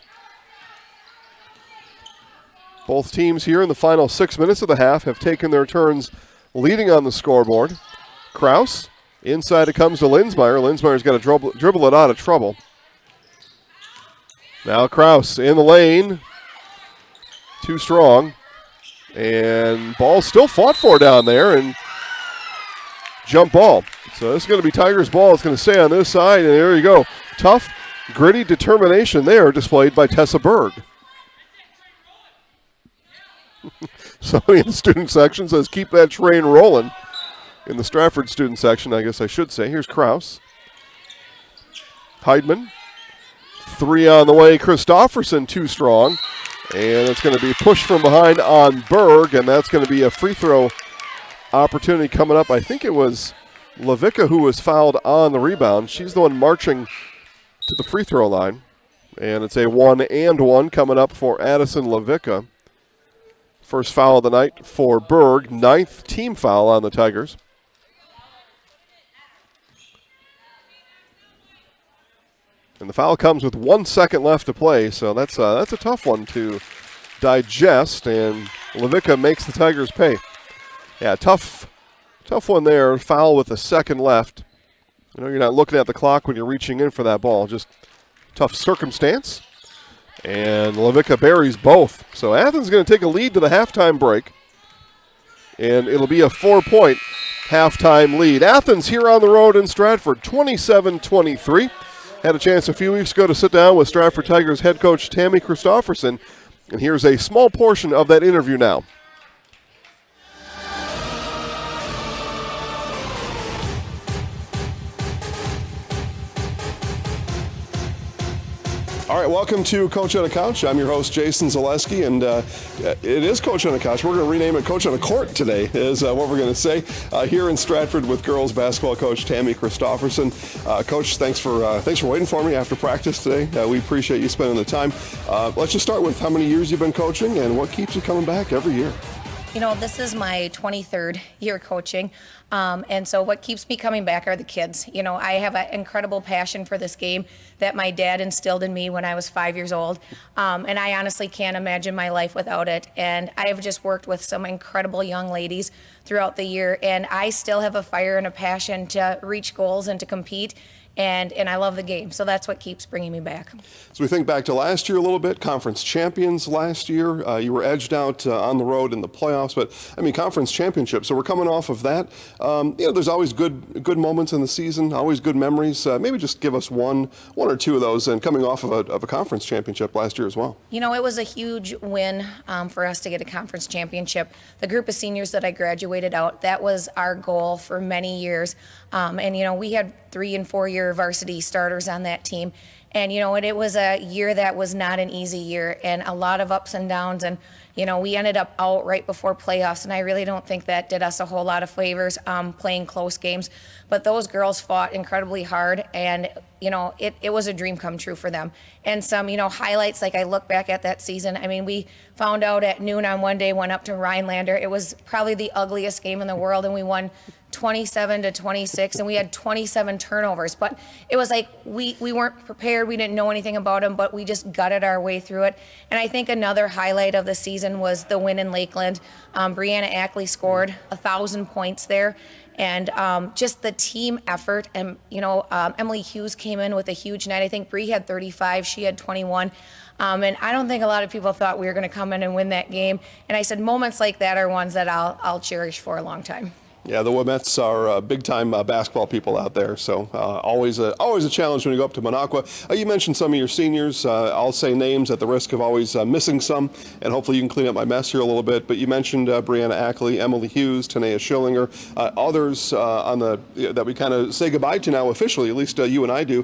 Both teams here in the final 6 minutes of the half have taken their turns leading on the scoreboard. Kraus, inside it comes to Linsmeyer. Linsmeyer's got to dribble it out of trouble. Now Kraus in the lane. Too strong. And ball still fought for down there, and jump ball. So this is going to be Tigers ball. It's going to stay on this side, and there you go. Tough, gritty determination there displayed by Tessa Berg. Somebody in the student section says, keep that train rolling. In the Stratford student section, I guess I should say. Here's Kraus. Heidman. 3 on the way. Christofferson too strong. And it's going to be pushed from behind on Berg, and that's going to be a free throw opportunity coming up. I think it was Levica who was fouled on the rebound. She's the one marching to the free throw line. And it's a 1-and-1 coming up for Addison Levica. First foul of the night for Berg. 9th team foul on the Tigers. And the foul comes with 1 second left to play, so that's a tough one to digest, and Levica makes the Tigers pay. Yeah, tough one there. Foul with a second left. You know, you're not looking at the clock when you're reaching in for that ball. Just tough circumstance. And Levica buries both. So Athens is going to take a lead to the halftime break. And it'll be a 4-point halftime lead. Athens here on the road in Stratford, 27-23. Had a chance a few weeks ago to sit down with Stratford Tigers head coach Tammy Christofferson. And here's a small portion of that interview now. All right, welcome to Coach on a Couch. I'm your host, Jason Zaleski, and it is Coach on a Couch. We're going to rename it Coach on a Court today, is what we're going to say, here in Stratford with girls basketball coach Tammy Christofferson. Coach, thanks for waiting for me after practice today. We appreciate you spending the time. Let's just start with how many years you've been coaching and what keeps you coming back every year. You know, this is my 23rd year coaching, and so what keeps me coming back are the kids. You know, I have an incredible passion for this game that my dad instilled in me when I was 5 years old, and I honestly can't imagine my life without it. And I have just worked with some incredible young ladies throughout the year, and I still have a fire and a passion to reach goals and to compete. And I love the game, so that's what keeps bringing me back. So we think back to last year a little bit, conference champions last year. You were edged out on the road in the playoffs, but I mean conference championship. So we're coming off of that. You know, there's always good moments in the season, always good memories. Maybe just give us one or two of those, and coming off of a conference championship last year as well. You know, it was a huge win for us to get a conference championship. The group of seniors that I graduated out, that was our goal for many years. And you know, we had 3- and 4-year varsity starters on that team. And, you know, it was a year that was not an easy year, and a lot of ups and downs. And, We ended up out right before playoffs, and I really don't think that did us a whole lot of favors playing close games. But those girls fought incredibly hard, and it was a dream come true for them. And some, highlights, like I look back at that season. I mean, we found out at noon on one day, went up to Rhinelander. It was probably the ugliest game in the world, and we won 27-26, and we had 27 turnovers. But it was like we weren't prepared. We didn't know anything about them, but we just gutted our way through it. And I think another highlight of the season was the win in Lakeland. Brianna Ackley scored 1,000 points there. And just the team effort. And, Emily Hughes came in with a huge night. I think Bree had 35. She had 21. And I don't think a lot of people thought we were going to come in and win that game. And I said moments like that are ones that I'll cherish for a long time. Yeah, the Wilmettes are big-time basketball people out there, so always a challenge when you go up to Minocqua. You mentioned some of your seniors. I'll say names at the risk of always missing some, and hopefully you can clean up my mess here a little bit. But you mentioned Brianna Ackley, Emily Hughes, Tanea Schillinger, others that we kind of say goodbye to now officially, at least you and I do.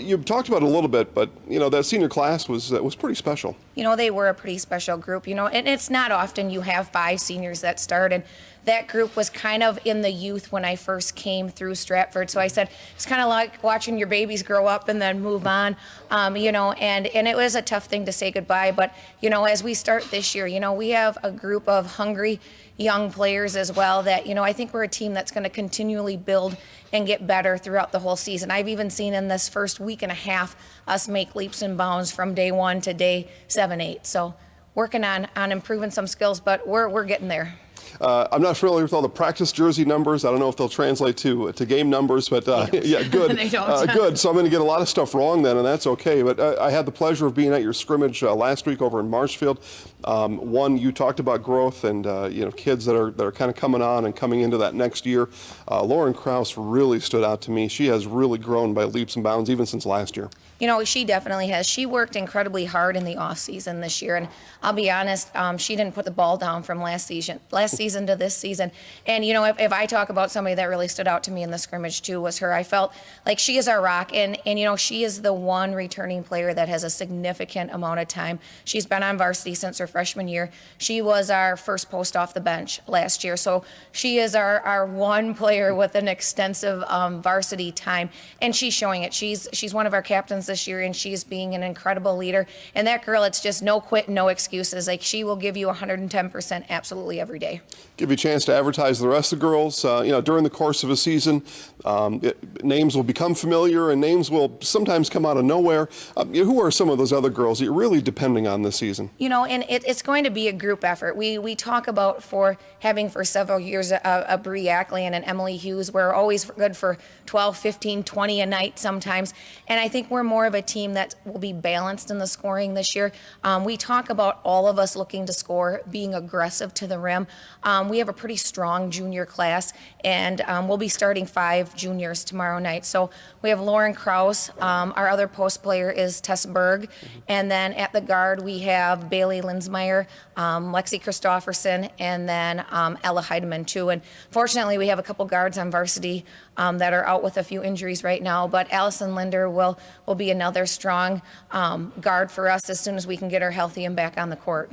You talked about it a little bit, but that senior class was pretty special. They were a pretty special group, and it's not often you have 5 seniors that start, and that group was kind of in the youth when I first came through Stratford. So I said, it's kind of like watching your babies grow up and then move on, and it was a tough thing to say goodbye. But, as we start this year, we have a group of hungry young players as well that, I think we're a team that's going to continually build and get better throughout the whole season. I've even seen in this first week and a half us make leaps and bounds from day 1 to day 7, 8. So working on improving some skills, but we're getting there. I'm not familiar with all the practice jersey numbers. I don't know if they'll translate to game numbers, but yeah, good. They don't. Good. So I'm going to get a lot of stuff wrong then, and that's okay. But I had the pleasure of being at your scrimmage last week over in Marshfield. One, you talked about growth and kids that are kind of coming on and coming into that next year. Lauren Krause really stood out to me. She has really grown by leaps and bounds even since last year. She definitely has. She worked incredibly hard in the off season this year, and I'll be honest, she didn't put the ball down from last season to this season. And if I talk about somebody that really stood out to me in the scrimmage too, was her. I felt like she is our rock, and she is the one returning player that has a significant amount of time. She's been on varsity since her freshman year. She was our first post off the bench last year, so she is our one player with an extensive varsity time, and she's showing it. She's one of our captains this year, and she's being an incredible leader. And that girl, it's just no quit, no excuses. Like, she will give you 110% absolutely every day. Give you a chance to advertise the rest of the girls. During the course of a season, names will become familiar, and names will sometimes come out of nowhere. Who are some of those other girls that you're really depending on this season? And it's going to be a group effort. We talk about having for several years a Bree Ackley and an Emily Hughes. We're always good for 12, 15, 20 a night sometimes. And I think we're more of a team that will be balanced in the scoring this year. We talk about all of us looking to score, being aggressive to the rim. We have a pretty strong junior class, and we'll be starting 5 juniors tomorrow night. So we have Lauren Krause. Our other post player is Tess Berg. And then at the guard, we have Bailey Linsmeyer, Lexi Christofferson, and then Ella Heidemann too. And fortunately, we have a couple guards on varsity that are out with a few injuries right now. But Allison Linder will be another strong guard for us as soon as we can get her healthy and back on the court.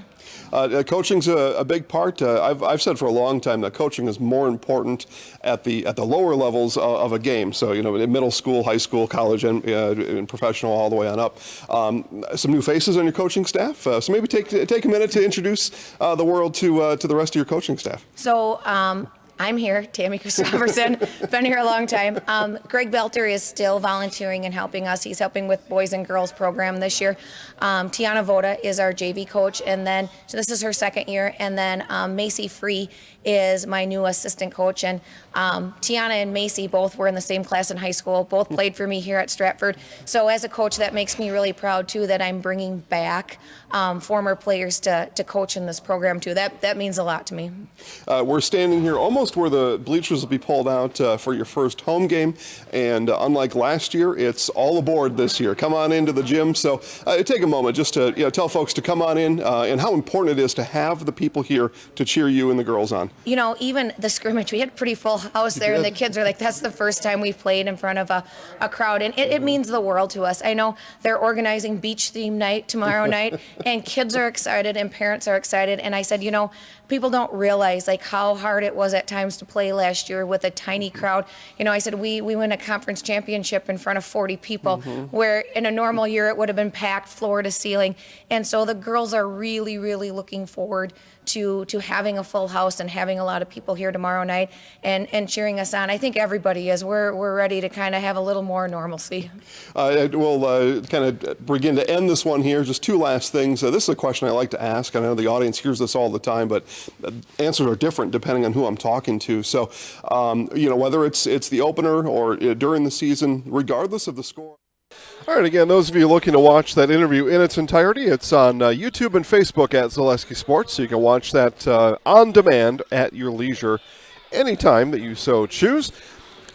Coaching's a big part. I've said for a long time that coaching is more important at the lower levels of a game. So in middle school, high school, college, and professional, all the way on up. Some new faces on your coaching staff. So maybe take a minute to introduce the world to the rest of your coaching staff. So. I'm here, Tammy Christopherson, been here a long time. Greg Belter is still volunteering and helping us. He's helping with boys and girls program this year. Tiana Voda is our JV coach, and then so this is her second year. And then Macy Free is my new assistant coach. And Tiana and Macy both were in the same class in high school, both played for me here at Stratford. So as a coach, that makes me really proud too that I'm bringing back former players to coach in this program too. That means a lot to me. We're standing here almost almost where the bleachers will be pulled out for your first home game. And unlike last year, it's all aboard this year. Come on into the gym. So take a moment just to tell folks to come on in and how important it is to have the people here to cheer you and the girls on. Even the scrimmage, we had a pretty full house there, and the kids are like, that's the first time we've played in front of a crowd, and it means the world to us. I know they're organizing beach theme night tomorrow night, and kids are excited and parents are excited. And I said, people don't realize like how hard it was at times to play last year with a tiny crowd. I said we win a conference championship in front of 40 people, where in a normal year it would have been packed floor to ceiling. And so the girls are really, really looking forward to having a full house and having a lot of people here tomorrow night and cheering us on. I think everybody is. We're ready to kind of have a little more normalcy. We'll kind of begin to end this one here. Just two last things. This is a question I like to ask. I know the audience hears this all the time, but answers are different depending on who I'm talking to. So, whether it's the opener or during the season, regardless of the score. All right, again, those of you looking to watch that interview in its entirety, it's on YouTube and Facebook at Zaleski Sports, so you can watch that on demand at your leisure anytime that you so choose.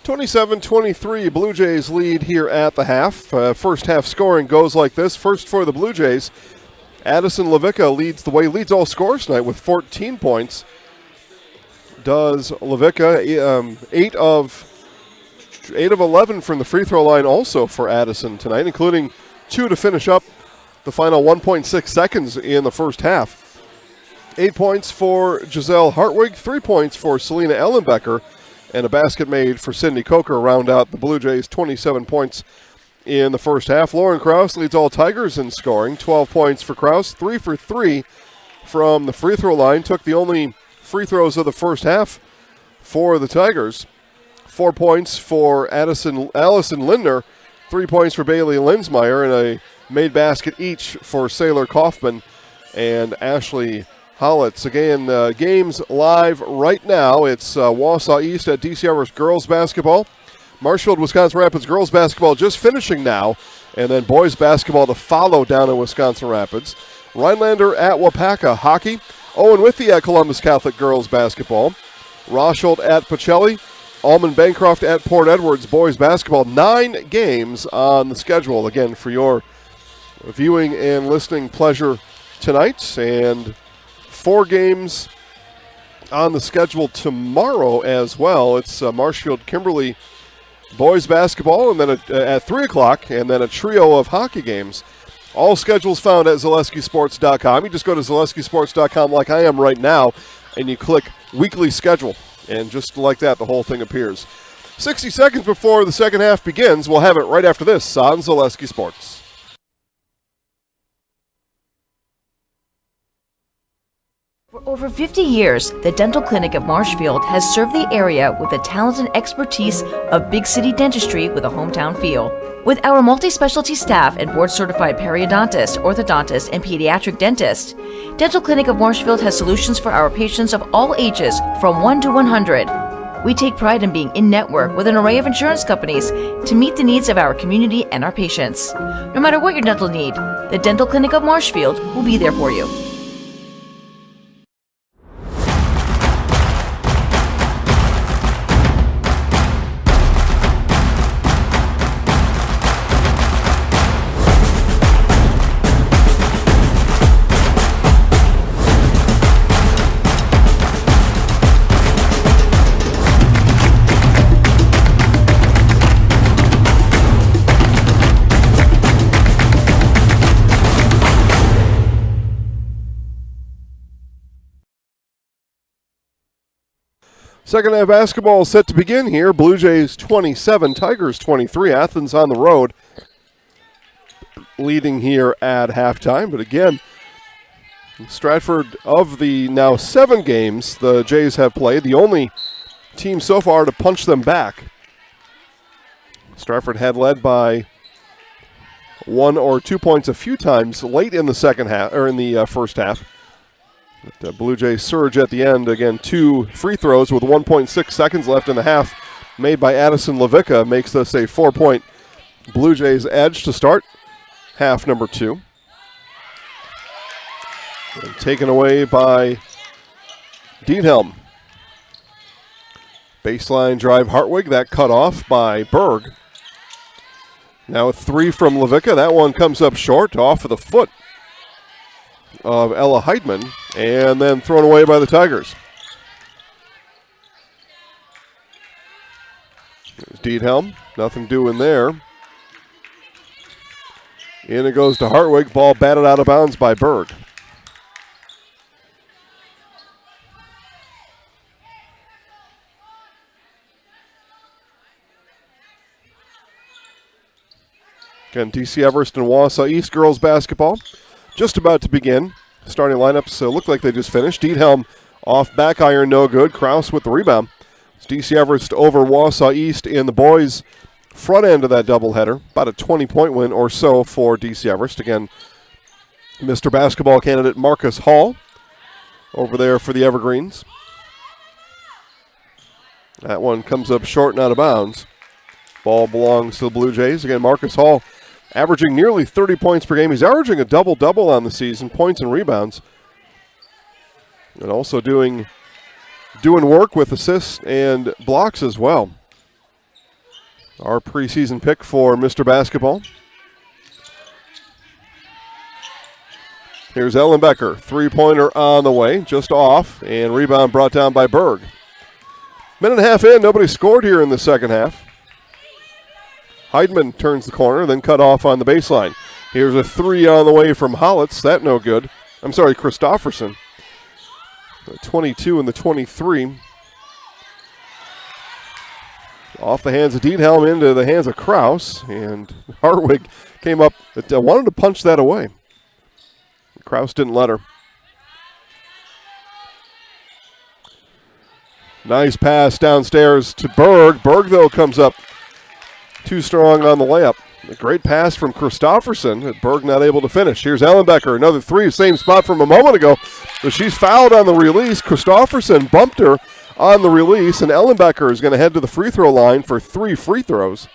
27-23, Blue Jays lead here at the half. First half scoring goes like this. First for the Blue Jays, Addison Levica leads all scorers tonight with 14 points. Does Levica 8 of 11 from the free throw line also for Addison tonight, including 2 to finish up the final 1.6 seconds in the first half. 8 points for Giselle Hartwig, 3 points for Selena Ellenbecker, and a basket made for Sydney Coker round out the Blue Jays' 27 points in the first half. Lauren Krause leads all Tigers in scoring, 12 points for Krause, 3 for 3 from the free throw line, took the only free throws of the first half for the Tigers. 4 points for Allison Lindner, 3 points for Bailey Linsmeyer, and a made basket each for Saylor Kaufman and Ashley Hollitz. Again, games live right now. It's Wausau East at DC Everest girls basketball. Marshfield, Wisconsin Rapids girls basketball just finishing now, and then boys basketball to follow down in Wisconsin Rapids. Rhinelander at Wapaka hockey. Owen Withey at Columbus Catholic girls basketball. Rosholt at Pacelli. Almond Bancroft at Port Edwards boys basketball. 9 games on the schedule, again, for your viewing and listening pleasure tonight. And 4 games on the schedule tomorrow as well. It's Marshfield Kimberly boys basketball, and then at 3 o'clock, and then a trio of hockey games. All schedules found at ZaleskiSports.com. You just go to ZaleskiSports.com like I am right now, and you click weekly schedule. And just like that, the whole thing appears. 60 seconds before the second half begins. We'll have it right after this on Zaleski Sports. For over 50 years, the Dental Clinic of Marshfield has served the area with the talent and expertise of big city dentistry with a hometown feel. With our multi-specialty staff and board-certified periodontist, orthodontist, and pediatric dentist, Dental Clinic of Marshfield has solutions for our patients of all ages from 1 to 100. We take pride in being in-network with an array of insurance companies to meet the needs of our community and our patients. No matter what your dental need, the Dental Clinic of Marshfield will be there for you. Second half basketball set to begin here. Blue Jays 27, Tigers 23. Athens on the road, leading here at halftime. But again, Stratford, of the now 7 games the Jays have played, the only team so far to punch them back. Stratford had led by 1 or 2 points a few times late in the second half, or in the first half. But the Blue Jays surge at the end. Again, 2 free throws with 1.6 seconds left in the half made by Addison Levica makes this a 4-point Blue Jays edge to start half number 2. And taken away by Dienhelm. Baseline drive Hartwig, that cut off by Berg. Now a 3 from Levica. That one comes up short, off of the foot of Ella Heidman, and then thrown away by the Tigers. There's Diethelm, nothing doing there. In it goes to Hartwig, ball batted out of bounds by Berg. Again, DC Everest and Wausau East girls basketball just about to begin. Starting lineups look like they just finished. Diethelm off back iron, no good. Kraus with the rebound. It's DC Everest over Wausau East in the boys' front end of that doubleheader. About a 20-point win or so for DC Everest. Again, Mr. Basketball candidate Marcus Hall over there for the Evergreens. That one comes up short and out of bounds. Ball belongs to the Blue Jays. Again, Marcus Hall averaging nearly 30 points per game. He's averaging a double-double on the season, points and rebounds. And also doing work with assists and blocks as well. Our preseason pick for Mr. Basketball. Here's Ellenbecker. Three-pointer on the way, just off, and rebound brought down by Berg. Minute and a half in, nobody scored here in the second half. Heidman turns the corner, then cut off on the baseline. Here's a 3 on the way from Hollitz. That no good. I'm sorry, Christofferson. The 22 and the 23. Off the hands of Diethelm into the hands of Kraus. And Hartwig came up, wanted to punch that away. Kraus didn't let her. Nice pass downstairs to Berg. Berg, though, comes up too strong on the layup. A great pass from Christofferson. Berg not able to finish. Here's Ellenbecker. Another 3, same spot from a moment ago. But she's fouled on the release. Christofferson bumped her on the release, and Ellenbecker is going to head to the free throw line for 3 free throws.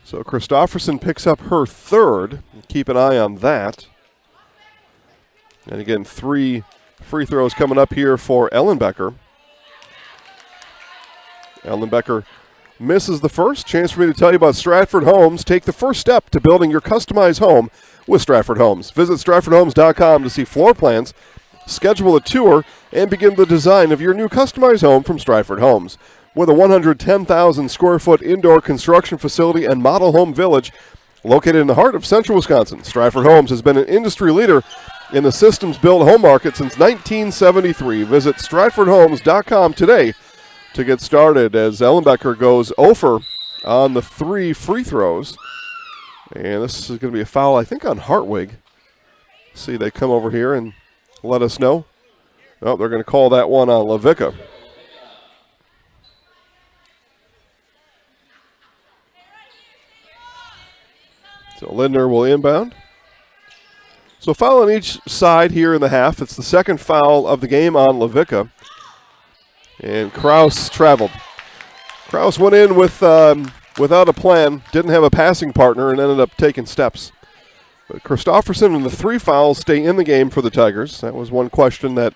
So Christofferson picks up her 3rd. Keep an eye on that. And again, 3 free throws coming up here for Ellenbecker. Ellenbecker misses the first. Chance for me to tell you about Stratford Homes. Take the first step to building your customized home with Stratford Homes. Visit StratfordHomes.com to see floor plans, schedule a tour, and begin the design of your new customized home from Stratford Homes. With a 110,000 square foot indoor construction facility and model home village located in the heart of central Wisconsin, Stratford Homes has been an industry leader in the systems-built home market since 1973. Visit StratfordHomes.com today to get started as Ellenbecker goes over on the 3 free throws. And this is going to be a foul, I think, on Hartwig. See, they come over here and let us know. Oh, they're going to call that one on Levica. So Lindner will inbound. So foul on each side here in the half. It's the second foul of the game on Levica. And Kraus traveled. Kraus went in without a plan, didn't have a passing partner, and ended up taking steps. But Christofferson and the 3 fouls stay in the game for the Tigers. That was one question that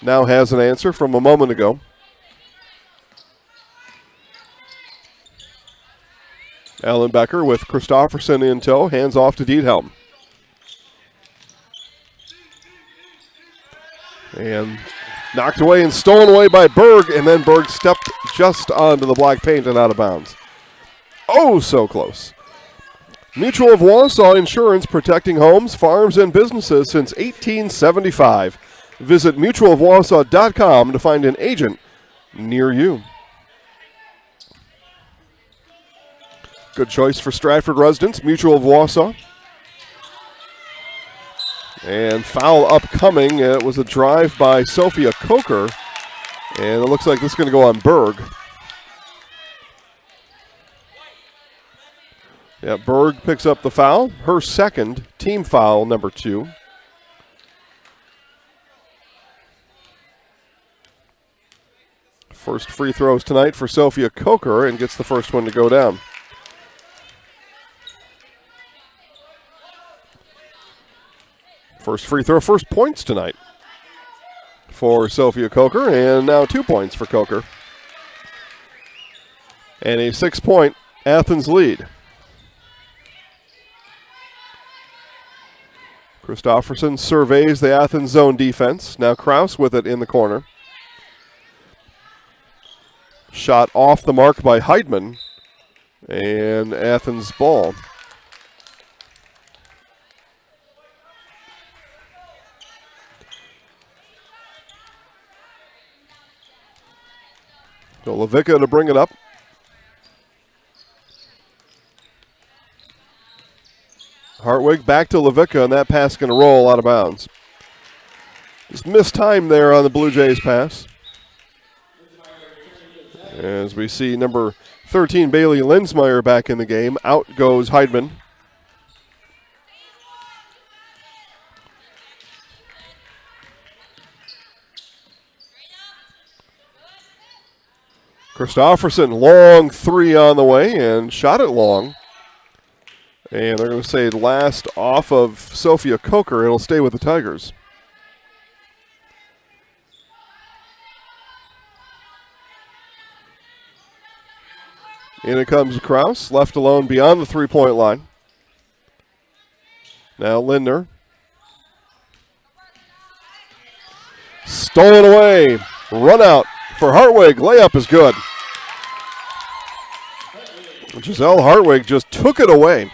now has an answer from a moment ago. Ellenbecker with Christofferson in tow, hands off to Diethelm. And knocked away and stolen away by Berg, and then Berg stepped just onto the black paint and out of bounds. Oh, so close. Mutual of Wausau Insurance, protecting homes, farms, and businesses since 1875. Visit mutualofwausau.com to find an agent near you. Good choice for Stratford residents, Mutual of Wausau. And foul upcoming. It was a drive by Sophia Coker. And it looks like this is going to go on Berg. Yeah, Berg picks up the foul. Her second, team foul number 2. First free throws tonight for Sophia Coker, and gets the first one to go down. First free throw, first points tonight for Sophia Coker, and now 2 points for Coker. And a 6-point Athens lead. Christofferson surveys the Athens zone defense. Now Kraus with it in the corner. Shot off the mark by Heidman, and Athens ball. So Levicka to bring it up. Hartwig back to Levicka, and that pass going to roll out of bounds. Just missed time there on the Blue Jays pass. As we see number 13, Bailey Linsmeyer, back in the game. Out goes Heidman. Christofferson, long three on the way, and shot it long. And they're going to say last off of Sophia Coker. It'll stay with the Tigers. In it comes Kraus, left alone beyond the three-point line. Now Lindner. Stolen away. Run out for Hartwig. Layup is good. Giselle Hartwig just took it away.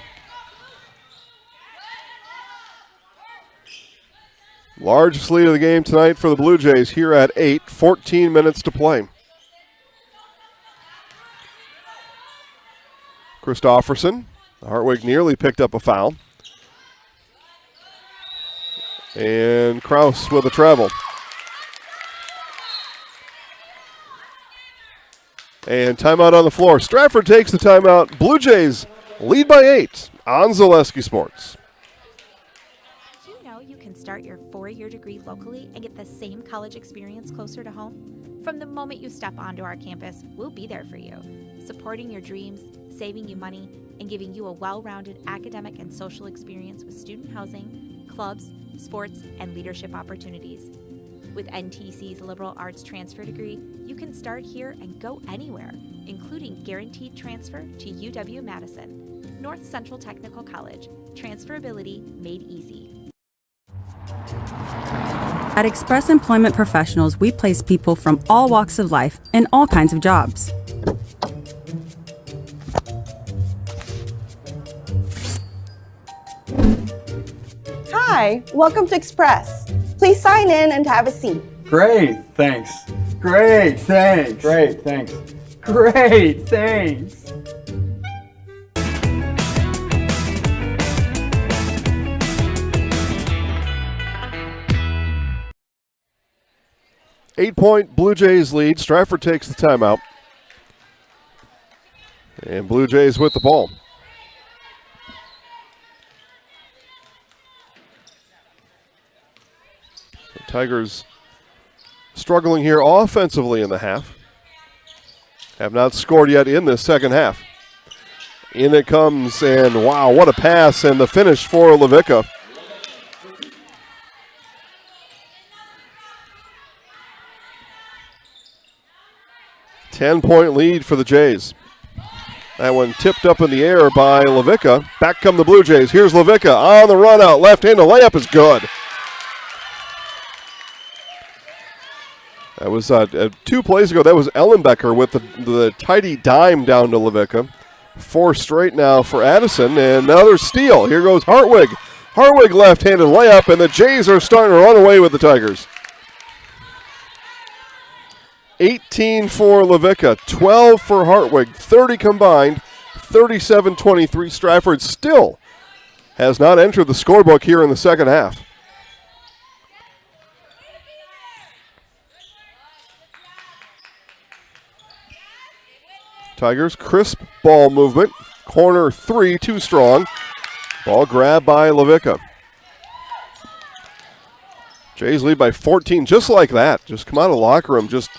Largest lead of the game tonight for the Blue Jays here at 8. 14 minutes to play. Christofferson. Hartwig nearly picked up a foul. And Kraus with a travel. And timeout on the floor. Stratford takes the timeout. Blue Jays lead by 8 on Zaleski Sports. Did you know you can start your 4-year degree locally and get the same college experience closer to home? From the moment you step onto our campus, we'll be there for you, supporting your dreams, saving you money, and giving you a well-rounded academic and social experience with student housing, clubs, sports, and leadership opportunities. With NTC's liberal arts transfer degree, you can start here and go anywhere, including guaranteed transfer to UW-Madison, North Central Technical College. Transferability made easy. At Express Employment Professionals, we place people from all walks of life in all kinds of jobs. Hi, welcome to Express. Please sign in and have a seat. Great, thanks. Great, thanks. Great, thanks. Great, thanks. Eight-point Blue Jays lead. Stratford takes the timeout. And Blue Jays with the ball. Tigers struggling here offensively in the half. Have not scored yet in this second half. In it comes, and wow, what a pass, and the finish for Levicka. Ten-point lead for the Jays. That one tipped up in the air by Levicka. Back come the Blue Jays. Here's Levicka on the run out. Left-handed layup is good. That was 2 plays ago. That was Ellenbecker with the tidy dime down to Levicka. 4 straight now for Addison, and another steal. Here goes Hartwig. Hartwig left-handed layup, and the Jays are starting to run away with the Tigers. 18 for Levicka, 12 for Hartwig, 30 combined, 37-23. Stratford still has not entered the scorebook here in the second half. Tigers, crisp ball movement. Corner 3, too strong. Ball grabbed by Levicka. Jays lead by 14, just like that. Just come out of the locker room, just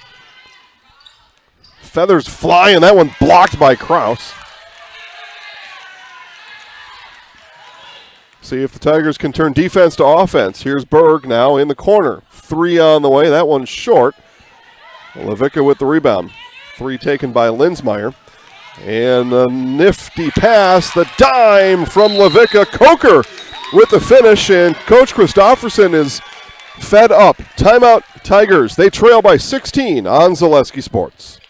feathers fly, and that one blocked by Kraus. See if the Tigers can turn defense to offense. Here's Berg now in the corner. 3 on the way. That one's short. Levica with the rebound. 3 taken by Linsmeyer. And a nifty pass. The dime from Levica. Coker with the finish. And Coach Christofferson is fed up. Timeout Tigers. They trail by 16 on Zaleski Sports.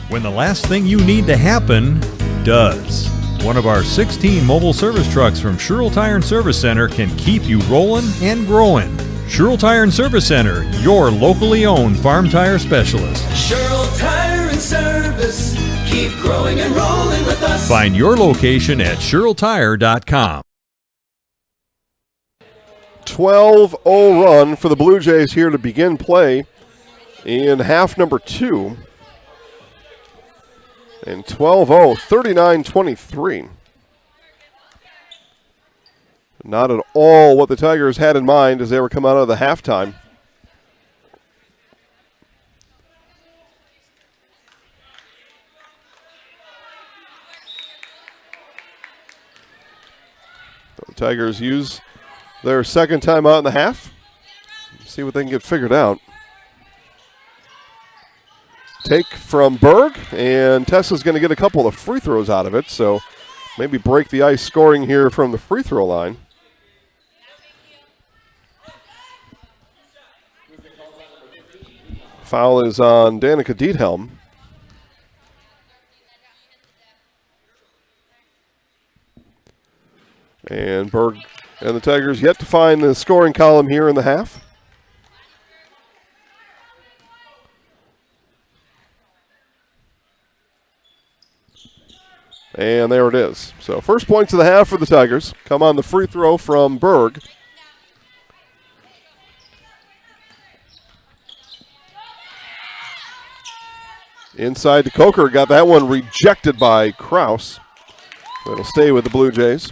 When the last thing you need to happen does. One of our 16 mobile service trucks from Sherrill Tire and Service Center can keep you rolling and growing. Sherrill Tire and Service Center, your locally owned farm tire specialist. Sherrill Tire and Service, keep growing and rolling with us. Find your location at SherrillTire.com. 12-0 run for the Blue Jays here to begin play in half number 2. And 12-0, 39-23. Not at all what the Tigers had in mind as they were coming out of the halftime. The Tigers use their second timeout in the half. See what they can get figured out. Take from Berg, and Tessa's going to get a couple of free throws out of it, so maybe break the ice scoring here from the free throw line. Foul is on Danica Diethelm. And Berg and the Tigers yet to find the scoring column here in the half. And there it is. So first points of the half for the Tigers come on the free throw from Berg. Inside to Coker, got that one rejected by Kraus. It'll stay with the Blue Jays.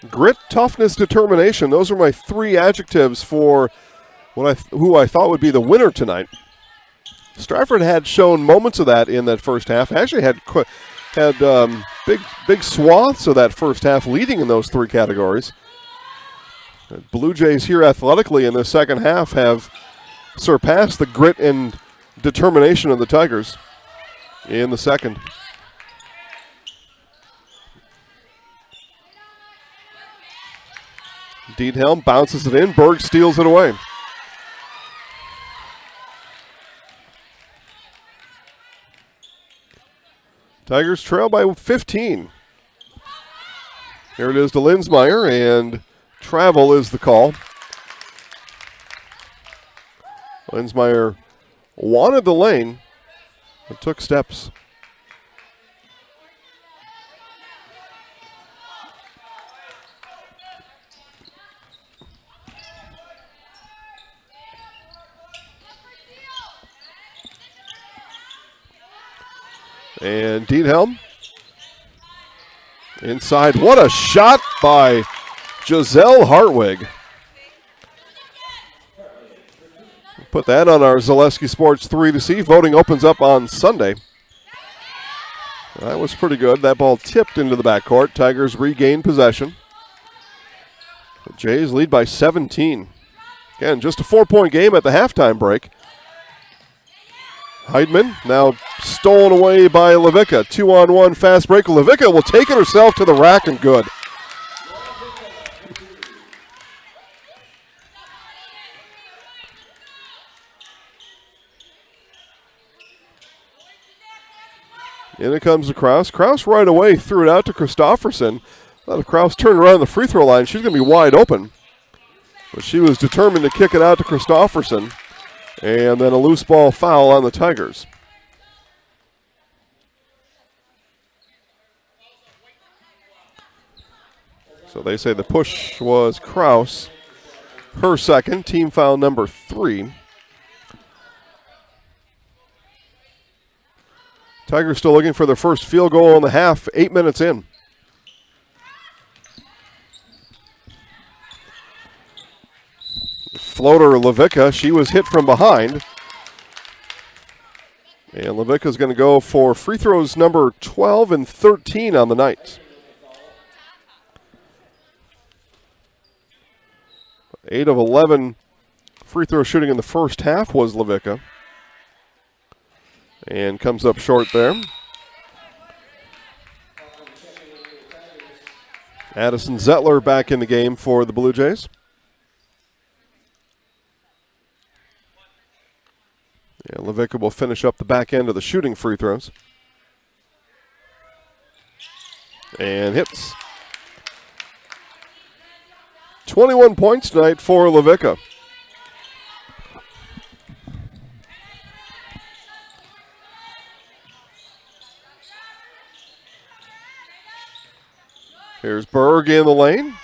Grit, toughness, determination. Those are my 3 adjectives for who I thought would be the winner tonight. Stratford had shown moments of that in that first half. Actually had big swaths of that first half leading in those 3 categories. The Blue Jays here athletically in the second half have surpassed the grit and determination of the Tigers in the second. Diethelm bounces it in. Berg steals it away. Tigers trail by 15. Here it is to Linsmeyer, and travel is the call. Linsmeyer wanted the lane, but took steps. And Diethelm inside. What a shot by Giselle Hartwig. Put that on our Zaleski Sports 3 to see. Voting opens up on Sunday. That was pretty good. That ball tipped into the backcourt. Tigers regain possession. The Jays lead by 17. Again, just a 4-point game at the halftime break. Heidman now stolen away by Levica. 2-on-1 fast break. Levica will take it herself to the rack and good. In it comes to Kraus. Kraus right away threw it out to Christofferson. If Kraus turned around the free throw line, she's going to be wide open. But she was determined to kick it out to Christofferson. And then a loose ball foul on the Tigers. So they say the push was Kraus. Her second, team foul number 3. Tigers still looking for their first field goal in the half, 8 minutes in. Floater Levica, she was hit from behind. And Levica's going to go for free throws number 12 and 13 on the night. 8 of 11 free throw shooting in the first half was Levica. And comes up short there. Addison Zettler back in the game for the Blue Jays. Yeah, Levica will finish up the back end of the shooting free throws. And hits. 21 points tonight for Levica. Here's Berg in the lane.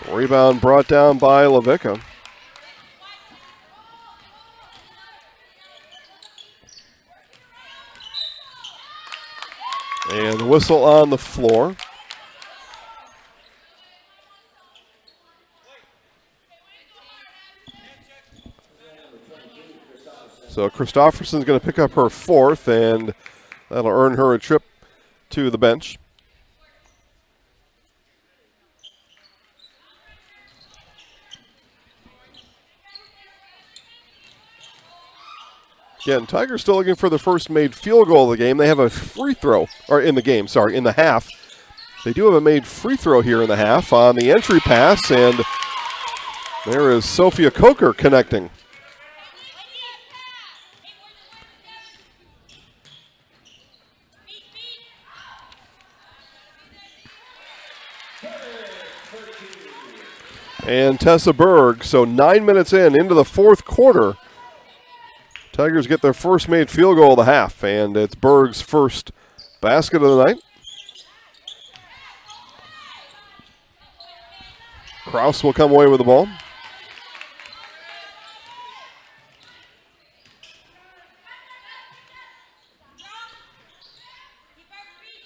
Rebound brought down by Levica. And the whistle on the floor. So Christofferson's going to pick up her fourth, and that'll earn her a trip to the bench. Again, Tigers still looking for the first made field goal of the game. They have a free throw, or in the half. They do have a made free throw here in the half on the entry pass, and there is Sophia Coker connecting. And Tessa Berg, so 9 minutes into the fourth quarter, Tigers get their first made field goal of the half, and it's Berg's first basket of the night. Kraus will come away with the ball.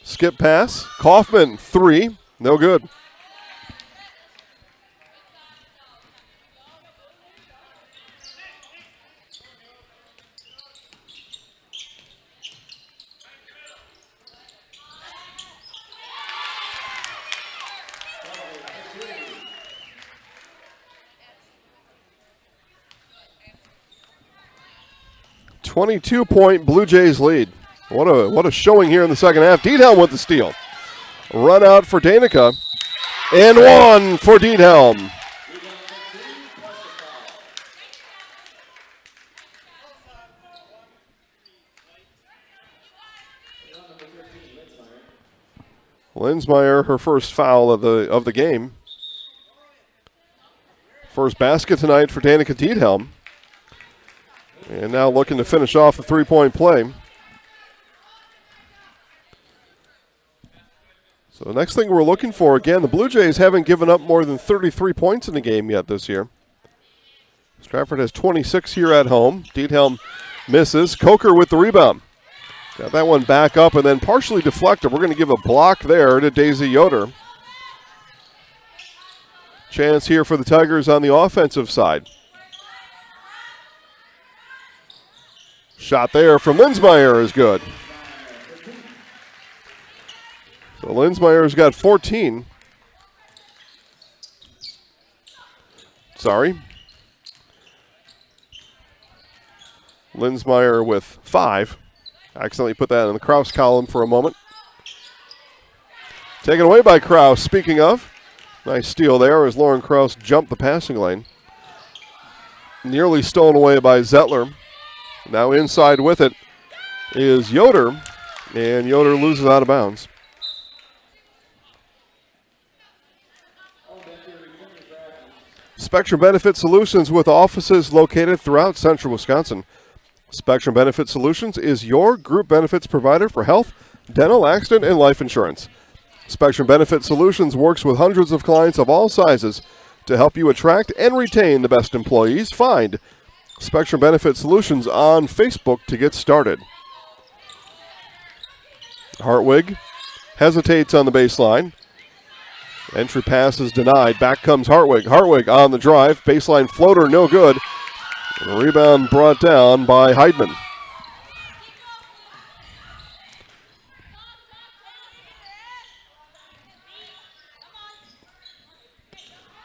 Skip pass. Kaufman, three. No good. .22 Blue Jays lead. What a showing here in the second half. Diethelm with the steal. Run out for Danica. And one for Diethelm. Linsmeyer, her first foul of the game. First basket tonight for Danica Diethelm. And now looking to finish off the three-point play. So the next thing we're looking for, again, the Blue Jays haven't given up more than 33 points in the game yet this year. Stratford has 26 here at home. Diethelm misses. Coker with the rebound. Got that one back up and then partially deflected. We're going to give a block there to Daisy Yoder. Chance here for the Tigers on the offensive side. Shot there from Linsmeyer is good. So Linsmeyer's got 14. Sorry. Linsmeyer with 5. I accidentally put that in the Kraus column for a moment. Taken away by Kraus. Speaking of, nice steal there as Lauren Kraus jumped the passing lane. Nearly stolen away by Zettler. Now inside with it is Yoder, and Yoder loses out of bounds. Spectrum Benefit Solutions with offices located throughout central Wisconsin. Spectrum Benefit Solutions is your group benefits provider for health, dental, accident, and life insurance. Spectrum Benefit Solutions works with hundreds of clients of all sizes to help you attract and retain the best employees. Find Spectrum Benefit Solutions on Facebook to get started. Hartwig hesitates on the baseline. Entry pass is denied. Back comes Hartwig. Hartwig on the drive. Baseline floater, no good. And a rebound brought down by Heidman.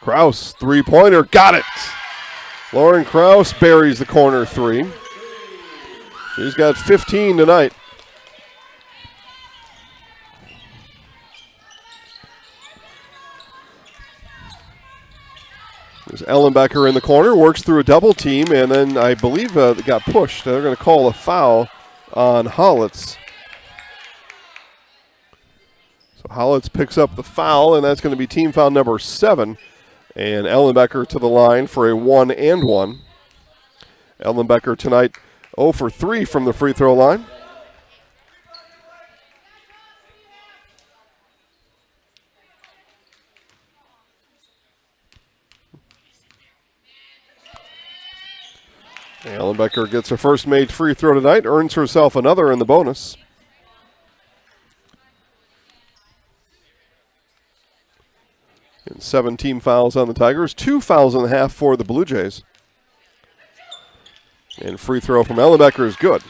Kraus, three-pointer, got it. Lauren Kraus buries the corner three. She's got 15 tonight. There's Ellenbecker in the corner, works through a double team, and then I believe they got pushed. They're going to call a foul on Hollitz. So Hollitz picks up the foul, and that's going to be team foul number 7. And Ellenbecker to the line for a 1-and-1. Ellenbecker tonight 0 for 3 from the free throw line. Ellenbecker gets her first made free throw tonight, earns herself another in the bonus. And 17 fouls on the Tigers, 2 fouls and a half for the Blue Jays. And free throw from Ellenbecker is good.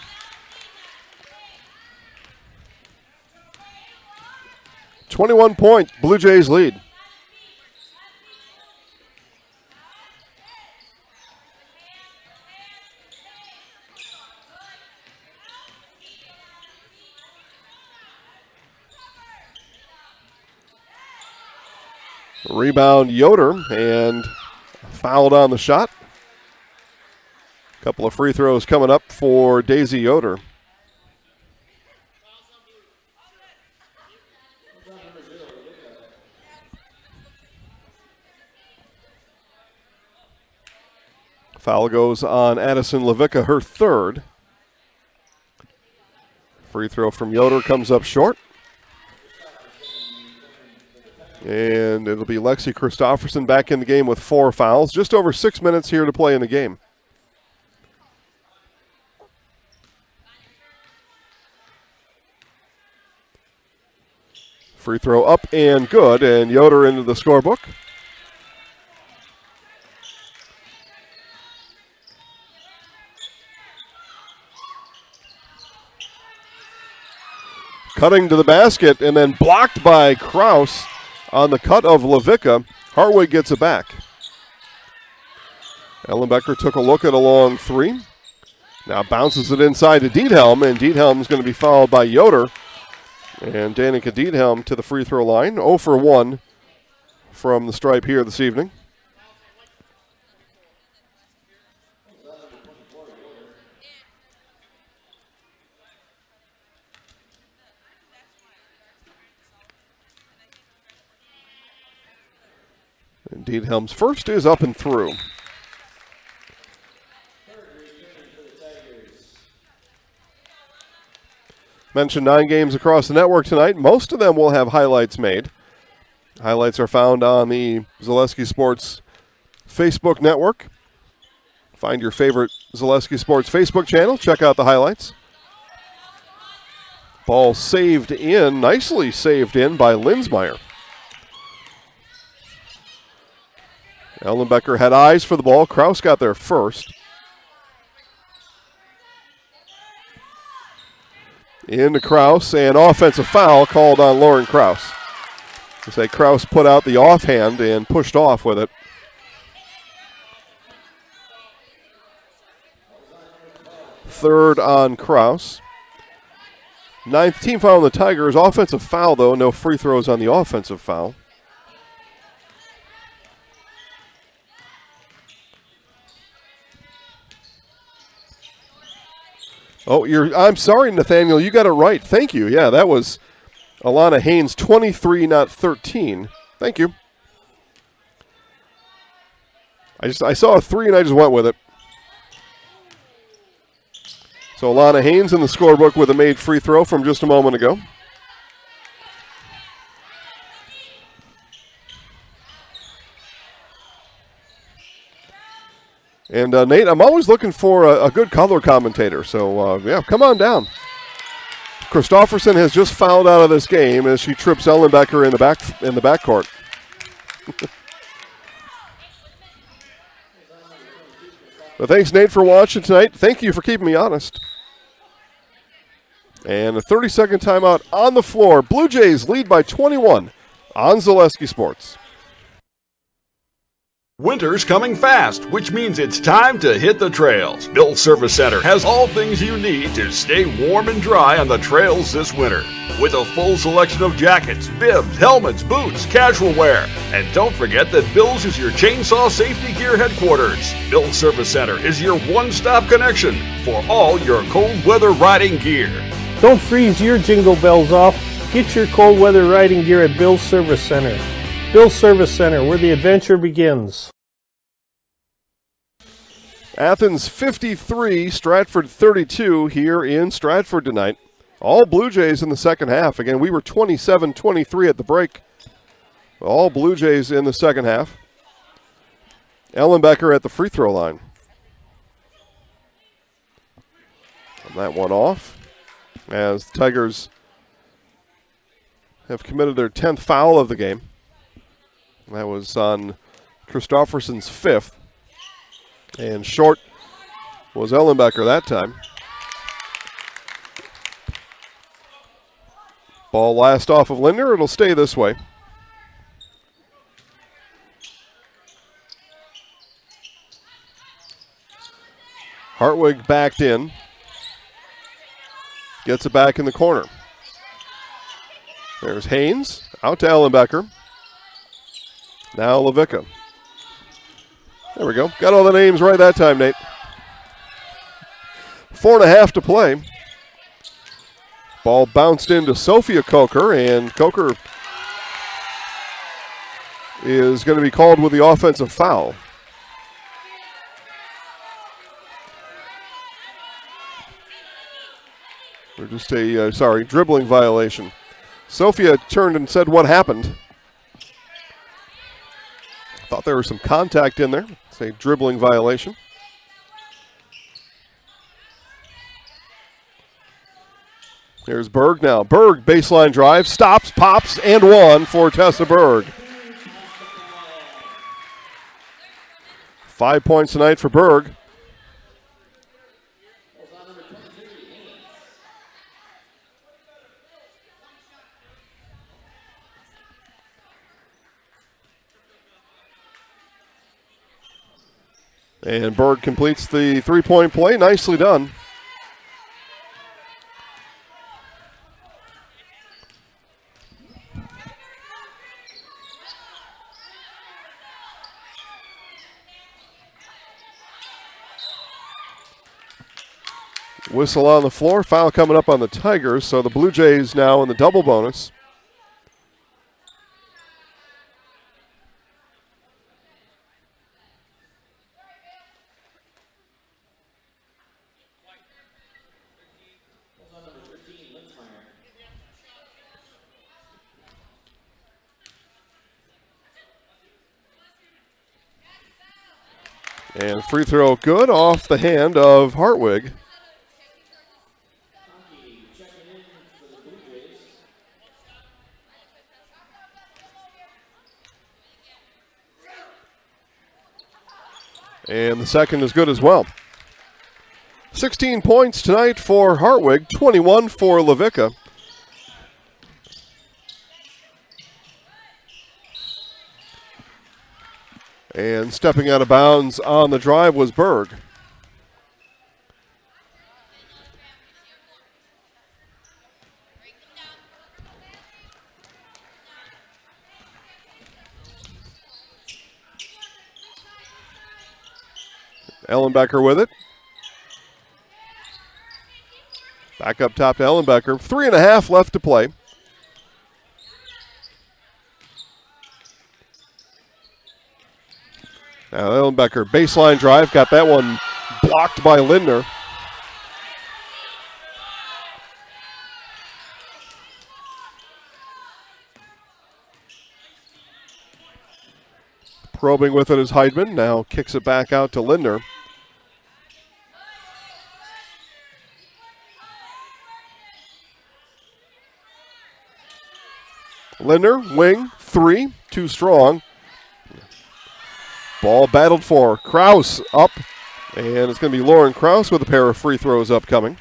.21 Blue Jays lead. Rebound Yoder, and fouled on the shot. Couple of free throws coming up for Daisy Yoder. Foul goes on Addison Levicka, her third. Free throw from Yoder comes up short. And it'll be Lexi Christofferson back in the game with 4 fouls. Just over 6 minutes here to play in the game. Free throw up and good, and Yoder into the scorebook. Cutting to the basket and then blocked by Kraus. On the cut of Levicka, Hartwig gets it back. Ellenbecker took a look at a long three. Now bounces it inside to Diethelm, and Diethelm's going to be fouled by Yoder. And Danica Diethelm to the free throw line, 0 for 1 from the stripe here this evening. And Diethelm's first is up and through. Mentioned 9 games across the network tonight. Most of them will have highlights made. Highlights are found on the Zaleski Sports Facebook network. Find your favorite Zaleski Sports Facebook channel. Check out the highlights. Ball saved in, nicely saved in by Linsmeyer. Ellenbecker had eyes for the ball. Kraus got there first. Into Kraus, and offensive foul called on Lauren Kraus. You say Kraus put out the offhand and pushed off with it. Third on Kraus. 9th team foul on the Tigers. Offensive foul, though. No free throws on the offensive foul. Oh, I'm sorry, Nathaniel. You got it right. Thank you. Yeah, that was Alana Haynes, 23, not 13. Thank you. I saw a 3 and I just went with it. So Alana Haynes in the scorebook with a made free throw from just a moment ago. And Nate, I'm always looking for a good color commentator. So, yeah, come on down. Christofferson has just fouled out of this game as she trips Ellenbecker in the backcourt. Well, thanks, Nate, for watching tonight. Thank you for keeping me honest. And a 30-second timeout on the floor. Blue Jays lead by 21 on Zaleski Sports. Winter's coming fast, which means it's time to hit the trails. Bill's Service Center has all things you need to stay warm and dry on the trails this winter. With a full selection of jackets, bibs, helmets, boots, casual wear. And don't forget that Bill's is your chainsaw safety gear headquarters. Bill's Service Center is your one-stop connection for all your cold weather riding gear. Don't freeze your jingle bells off. Get your cold weather riding gear at Bill's Service Center. Bill's Service Center, where the adventure begins. Athens 53, Stratford 32 here in Stratford tonight. All Blue Jays in the second half. Again, we were 27-23 at the break. All Blue Jays in the second half. Ellenbecker at the free throw line. And that one off as the Tigers have committed their 10th foul of the game. That was on Christofferson's 5th. And short was Ellenbecker that time. Ball last off of Lindner. It'll stay this way. Hartwig backed in. Gets it back in the corner. There's Haynes. Out to Ellenbecker. Now Levica. There we go. Got all the names right that time, Nate. 4.5 to play. Ball bounced into Sophia Coker, and Coker is going to be called with the offensive foul. Or just a, dribbling violation. Sophia turned and said, "What happened?" Thought there was some contact in there. It's a dribbling violation. Here's Berg now. Berg, baseline drive, stops, pops, and one for Tessa Berg. 5 points tonight for Berg. And Berg completes the three-point play. Nicely done. Whistle on the floor. Foul coming up on the Tigers. So the Blue Jays now in the double bonus. And free throw good off the hand of Hartwig. And the second is good as well. 16 points tonight for Hartwig, 21 for Levica. And stepping out of bounds on the drive was Berg. Ellenbecker with it. Back up top to Ellenbecker. 3.5 left to play. Now Ellenbecker, baseline drive, got that one blocked by Lindner. Probing with it is Heidman, now kicks it back out to Lindner. Lindner, wing, 3, too strong. Ball battled for. Kraus up, and it's going to be Lauren Kraus with a pair of free throws upcoming.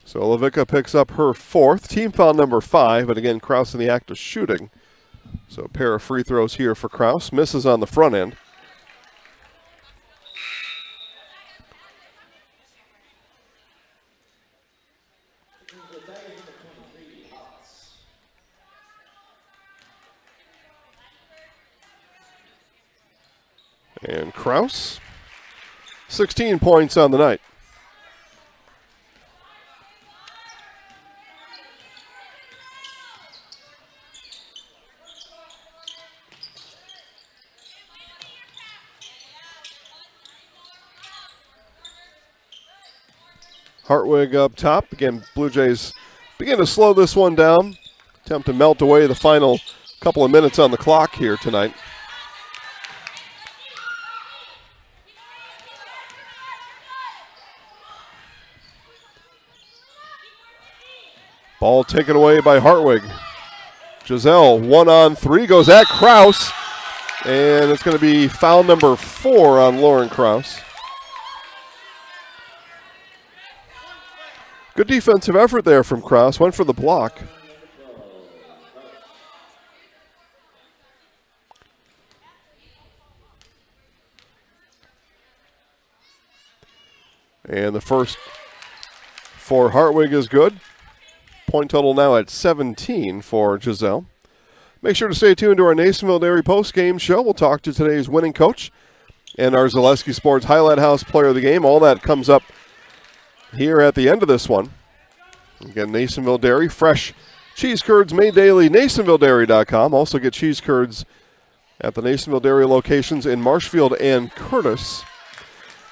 So Levica picks up her 4th, team foul number 5, but again, Kraus in the act of shooting. So a pair of free throws here for Kraus. Misses on the front end. And Kraus, 16 points on the night. Hartwig up top. Again, Blue Jays begin to slow this one down. Attempt to melt away the final couple of minutes on the clock here tonight. Ball taken away by Hartwig. Giselle, 1-on-3, goes at Kraus. And it's going to be foul number 4 on Lauren Kraus. Good defensive effort there from Kraus. Went for the block. And the first for Hartwig is good. Point total now at 17 for Giselle. Make sure to stay tuned to our Nasonville Dairy post-game show. We'll talk to today's winning coach and our Zaleski Sports Highlight House player of the game. All that comes up here at the end of this one. Again, Nasonville Dairy, fresh cheese curds made daily, NasonvilleDairy.com. Also get cheese curds at the Nasonville Dairy locations in Marshfield and Curtis.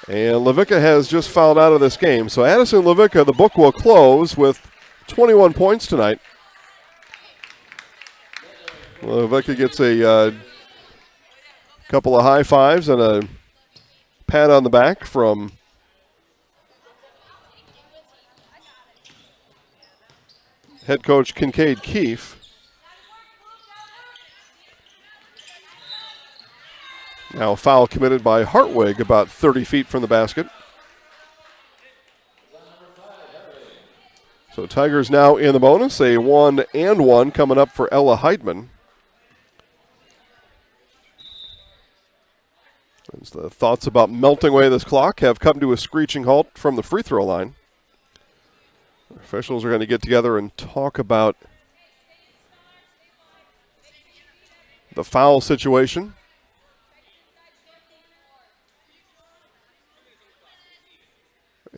And Levica has just fouled out of this game. So Addison Levica, the book will close with 21 points tonight. Levica gets a couple of high fives and a pat on the back from head coach Kincaid Keefe. Now a foul committed by Hartwig about 30 feet from the basket. So Tigers now in the bonus, a 1-and-1 coming up for Ella Heidman. As the thoughts about melting away this clock have come to a screeching halt from the free throw line. Officials are going to get together and talk about the foul situation.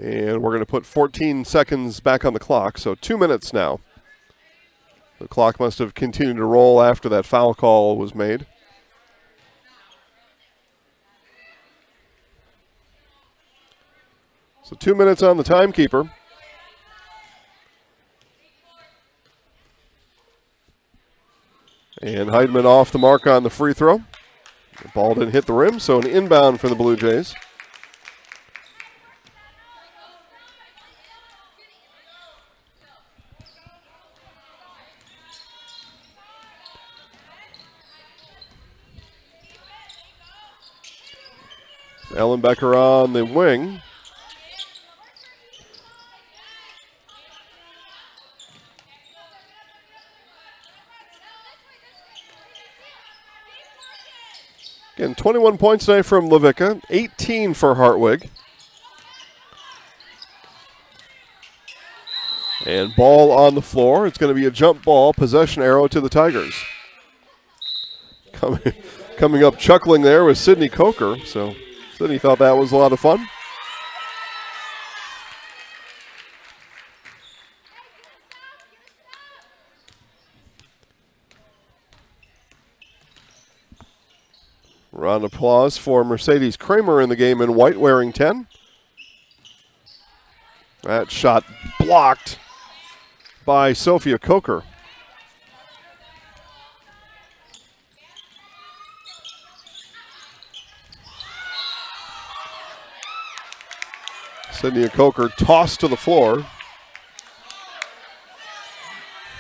And we're going to put 14 seconds back on the clock, so 2 minutes now. The clock must have continued to roll after that foul call was made. So 2 minutes on the timekeeper. And Heidman off the mark on the free throw. The ball didn't hit the rim, so an inbound for the Blue Jays. Ellenbecker on the wing. Again, 21 points tonight from Levica, 18 for Hartwig. And ball on the floor. It's going to be a jump ball, possession arrow to the Tigers. Coming up chuckling there was Sydney Coker. So Sydney thought that was a lot of fun. Round of applause for Mercedes Kramer in the game in white, wearing 10. That shot blocked by Sophia Coker. Sydney Coker tossed to the floor.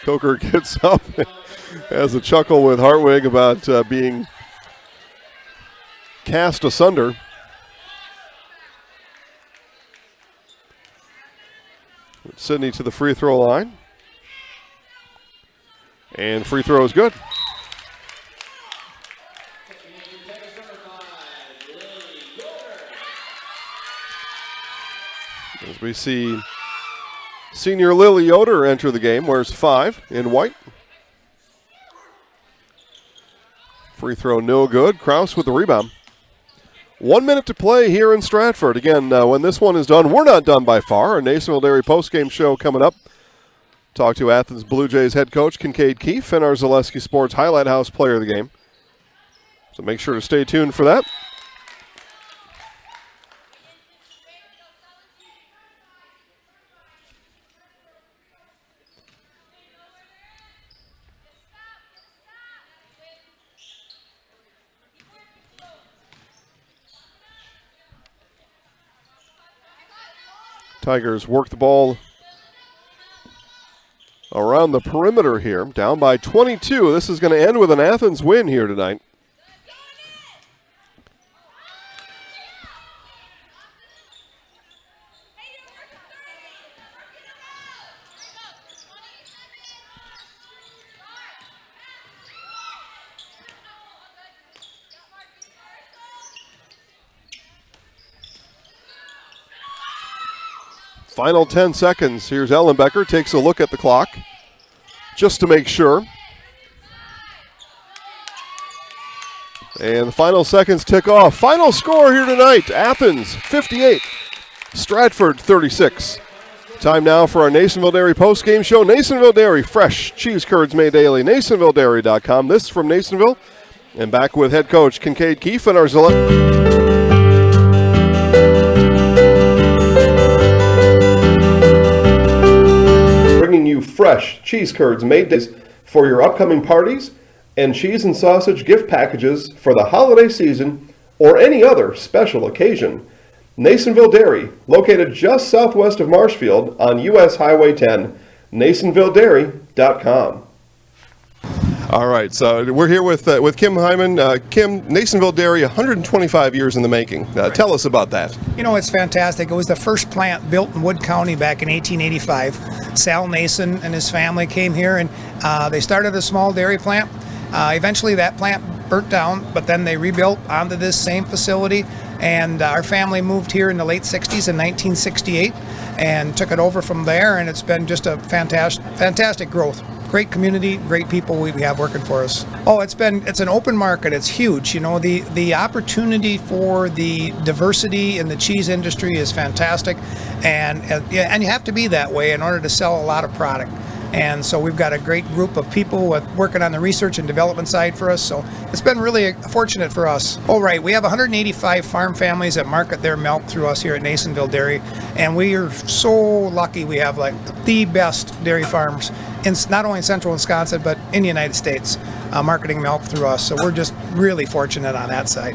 Coker gets up, has a chuckle with Hartwig about being cast asunder. Sydney to the free throw line. And free throw is good. As we see senior Lily Yoder enter the game, wears 5 in white. Free throw no good. Kraus with the rebound. 1 minute to play here in Stratford. Again, when this one is done, we're not done by far. Our Nasonville Dairy postgame show coming up. Talk to Athens Blue Jays head coach Kincaid Keefe and our Zaleski Sports Highlight House player of the game. So make sure to stay tuned for that. Tigers work the ball around the perimeter here, down by 22. This is going to end with an Athens win here tonight. Final 10 seconds. Here's Ellenbecker, takes a look at the clock just to make sure. And the final seconds tick off. Final score here tonight, Athens 58, Stratford 36. Time now for our Nasonville Dairy postgame show. Nasonville Dairy, fresh cheese curds made daily. NasonvilleDairy.com. This from Nasonville. And back with head coach Kincaid Keefe and our bringing you fresh cheese curds made for your upcoming parties and cheese and sausage gift packages for the holiday season or any other special occasion. Nasonville Dairy, located just southwest of Marshfield on US Highway 10, NasonvilleDairy.com. All right, so we're here with Kim Hyman. Kim, Nasonville Dairy, 125 years in the making. Tell us about that. You know, it's fantastic. It was the first plant built in Wood County back in 1885. Sal Nason and his family came here, and they started a small dairy plant. Eventually, that plant burnt down, but then they rebuilt onto this same facility, and our family moved here in the late 60s in 1968 and took it over from there, and it's been just a fantastic growth. Great community, great people we have working for us. Oh, it's an open market. It's huge. You know, the opportunity for the diversity in the cheese industry is fantastic, and you have to be that way in order to sell a lot of product. And so we've got a great group of people working on the research and development side for us. So it's been really fortunate for us. Oh, right. We have 185 farm families that market their milk through us here at Nasonville Dairy. And we are so lucky we have like the best dairy farms in not only in central Wisconsin, but in the United States, marketing milk through us. So we're just really fortunate on that side.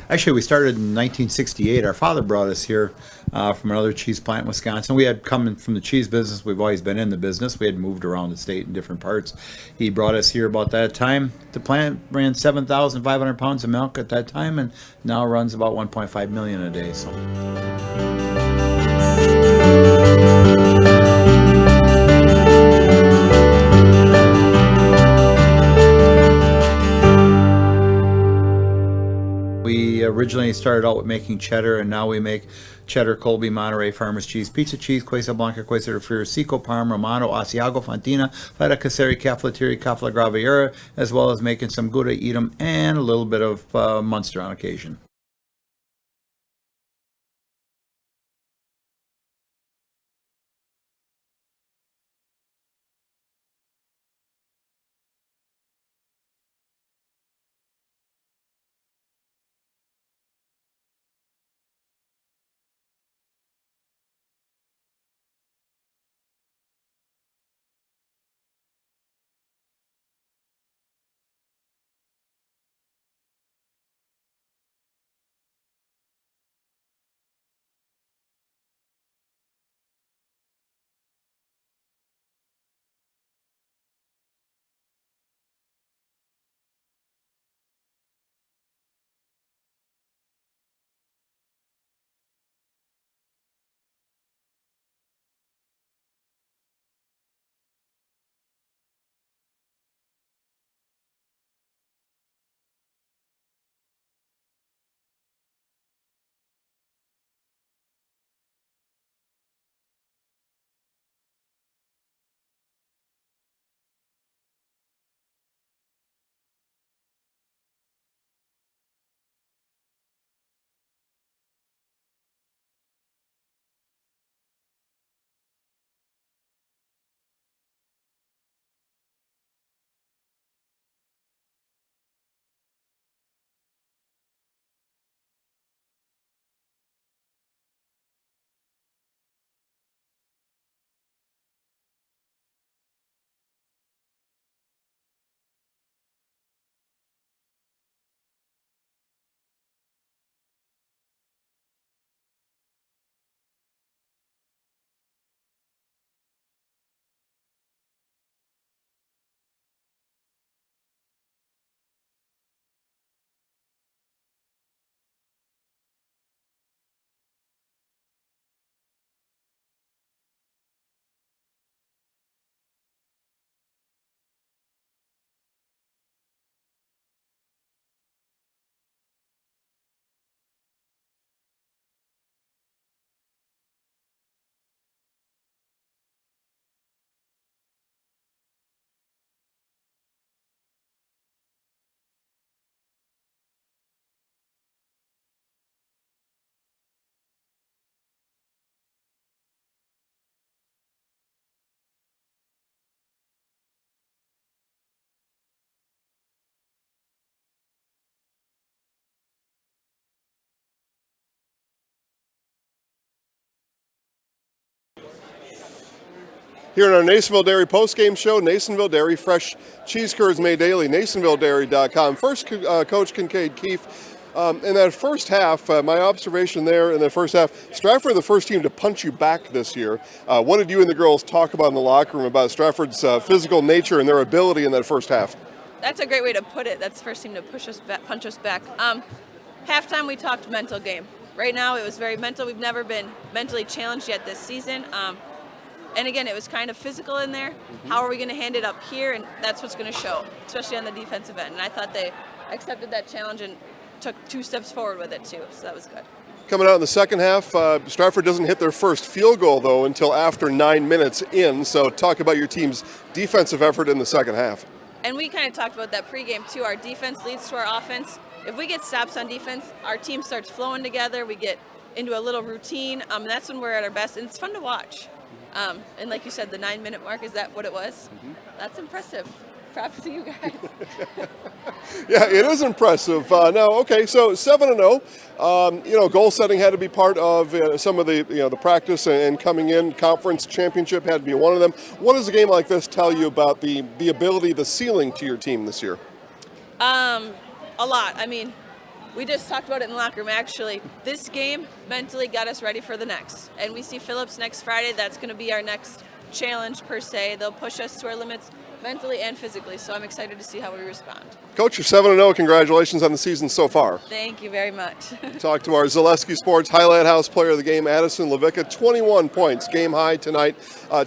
Actually, we started in 1968. Our father brought us here from another cheese plant in Wisconsin. We had come from the cheese business. We've always been in the business. We had moved around the state in different parts. He brought us here about that time. The plant ran 7,500 pounds of milk at that time, and now runs about 1.5 million a day. So. We originally started out with making cheddar, and now we make cheddar, Colby, Monterey, Farmers cheese, pizza cheese, Quesa Blanca, Quesa de Friar, Seco, Parma, Romano, Asiago, Fontina, Feta Caseri, Cafflettieri, Cafla Graviera, as well as making some Gouda Edam and a little bit of Munster on occasion. Here in our Nasonville Dairy postgame show, Nasonville Dairy, fresh cheese curds made daily, NasonvilleDairy.com. First, Coach Kincaid Keefe, in that first half, my observation there in the first half, Stratford the first team to punch you back this year. What did you and the girls talk about in the locker room about Stratford's physical nature and their ability in that first half? That's a great way to put it. That's the first team to punch us back. Halftime, we talked mental game. Right now, it was very mental. We've never been mentally challenged yet this season. And again, it was kind of physical in there. How are we going to hand it up here? And that's what's going to show, especially on the defensive end. And I thought they accepted that challenge and took 2 steps forward with it, too. So that was good. Coming out in the second half, Stratford doesn't hit their first field goal, though, until after 9 minutes in. So talk about your team's defensive effort in the second half. And we kind of talked about that pregame, too. Our defense leads to our offense. If we get stops on defense, our team starts flowing together. We get into a little routine. That's when we're at our best, and it's fun to watch. And like you said, the 9-minute mark, is that what it was? That's impressive. Props to you guys. Yeah, it is impressive. Now, okay, so 7-0. Goal setting had to be part of some of the practice and coming in. Conference championship had to be one of them. What does a game like this tell you about the ability, the ceiling to your team this year? A lot. I mean, we just talked about it in the locker room. Actually, this game mentally got us ready for the next. And we see Phillips next Friday. That's going to be our next challenge, per se. They'll push us to our limits mentally and physically. So I'm excited to see how we respond. Coach, you're 7-0. Congratulations on the season so far. Thank you very much. Talk to our Zaleski Sports Highlight House player of the game, Addison Levica. 21 points, game high tonight.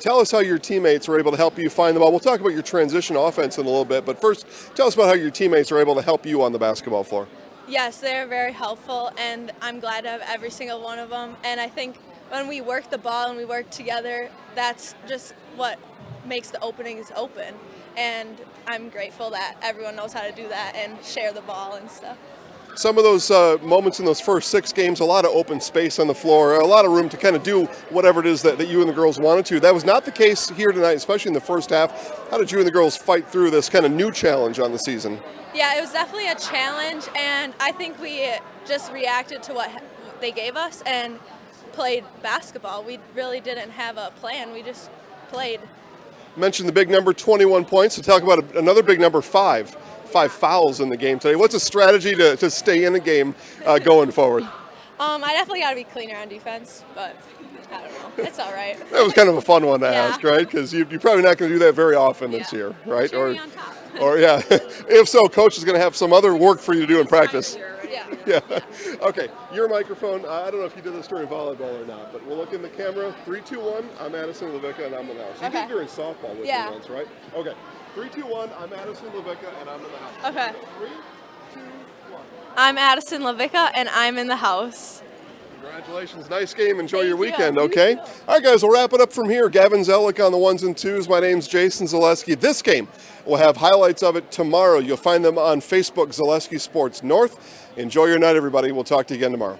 Tell us how your teammates were able to help you find the ball. We'll talk about your transition offense in a little bit. But first, tell us about how your teammates are able to help you on the basketball floor. Yes, they're very helpful, and I'm glad to have every single one of them. And I think when we work the ball and we work together, that's just what makes the openings open. And I'm grateful that everyone knows how to do that and share the ball and stuff. Some of those moments in those first 6 games, a lot of open space on the floor, a lot of room to kind of do whatever it is that you and the girls wanted to. That was not the case here tonight, especially in the first half. How did you and the girls fight through this kind of new challenge on the season? Yeah, it was definitely a challenge, and I think we just reacted to what they gave us and played basketball. We really didn't have a plan. We just played. Mentioned the big number, 21 points. So talk about another big number, 5 fouls in the game today. What's a strategy to stay in the game going forward? I definitely got to be cleaner on defense, but I don't know. It's all right. That was kind of a fun one to ask, right? Because you're probably not going to do that very often this year, right? Or yeah. If so, Coach is going to have some other work for you to do in practice. Yeah. Okay, your microphone. I don't know if you did this during volleyball or not, but we'll look in the camera. 3, 2, 1. I'm Addison Levica, and I'm in the house. You did during softball with me once, right? Okay. 3, 2, 1. I'm Addison Levica, and I'm in the house. Okay. 3, 2, 1. I'm Addison Levica, and I'm in the house. Congratulations. Nice game. Enjoy your weekend, okay? All right, guys, we'll wrap it up from here. Gavin Zellick on the 1s and 2s. My name's Jason Zaleski. This game, we'll have highlights of it tomorrow. You'll find them on Facebook, Zaleski Sports North. Enjoy your night, everybody. We'll talk to you again tomorrow.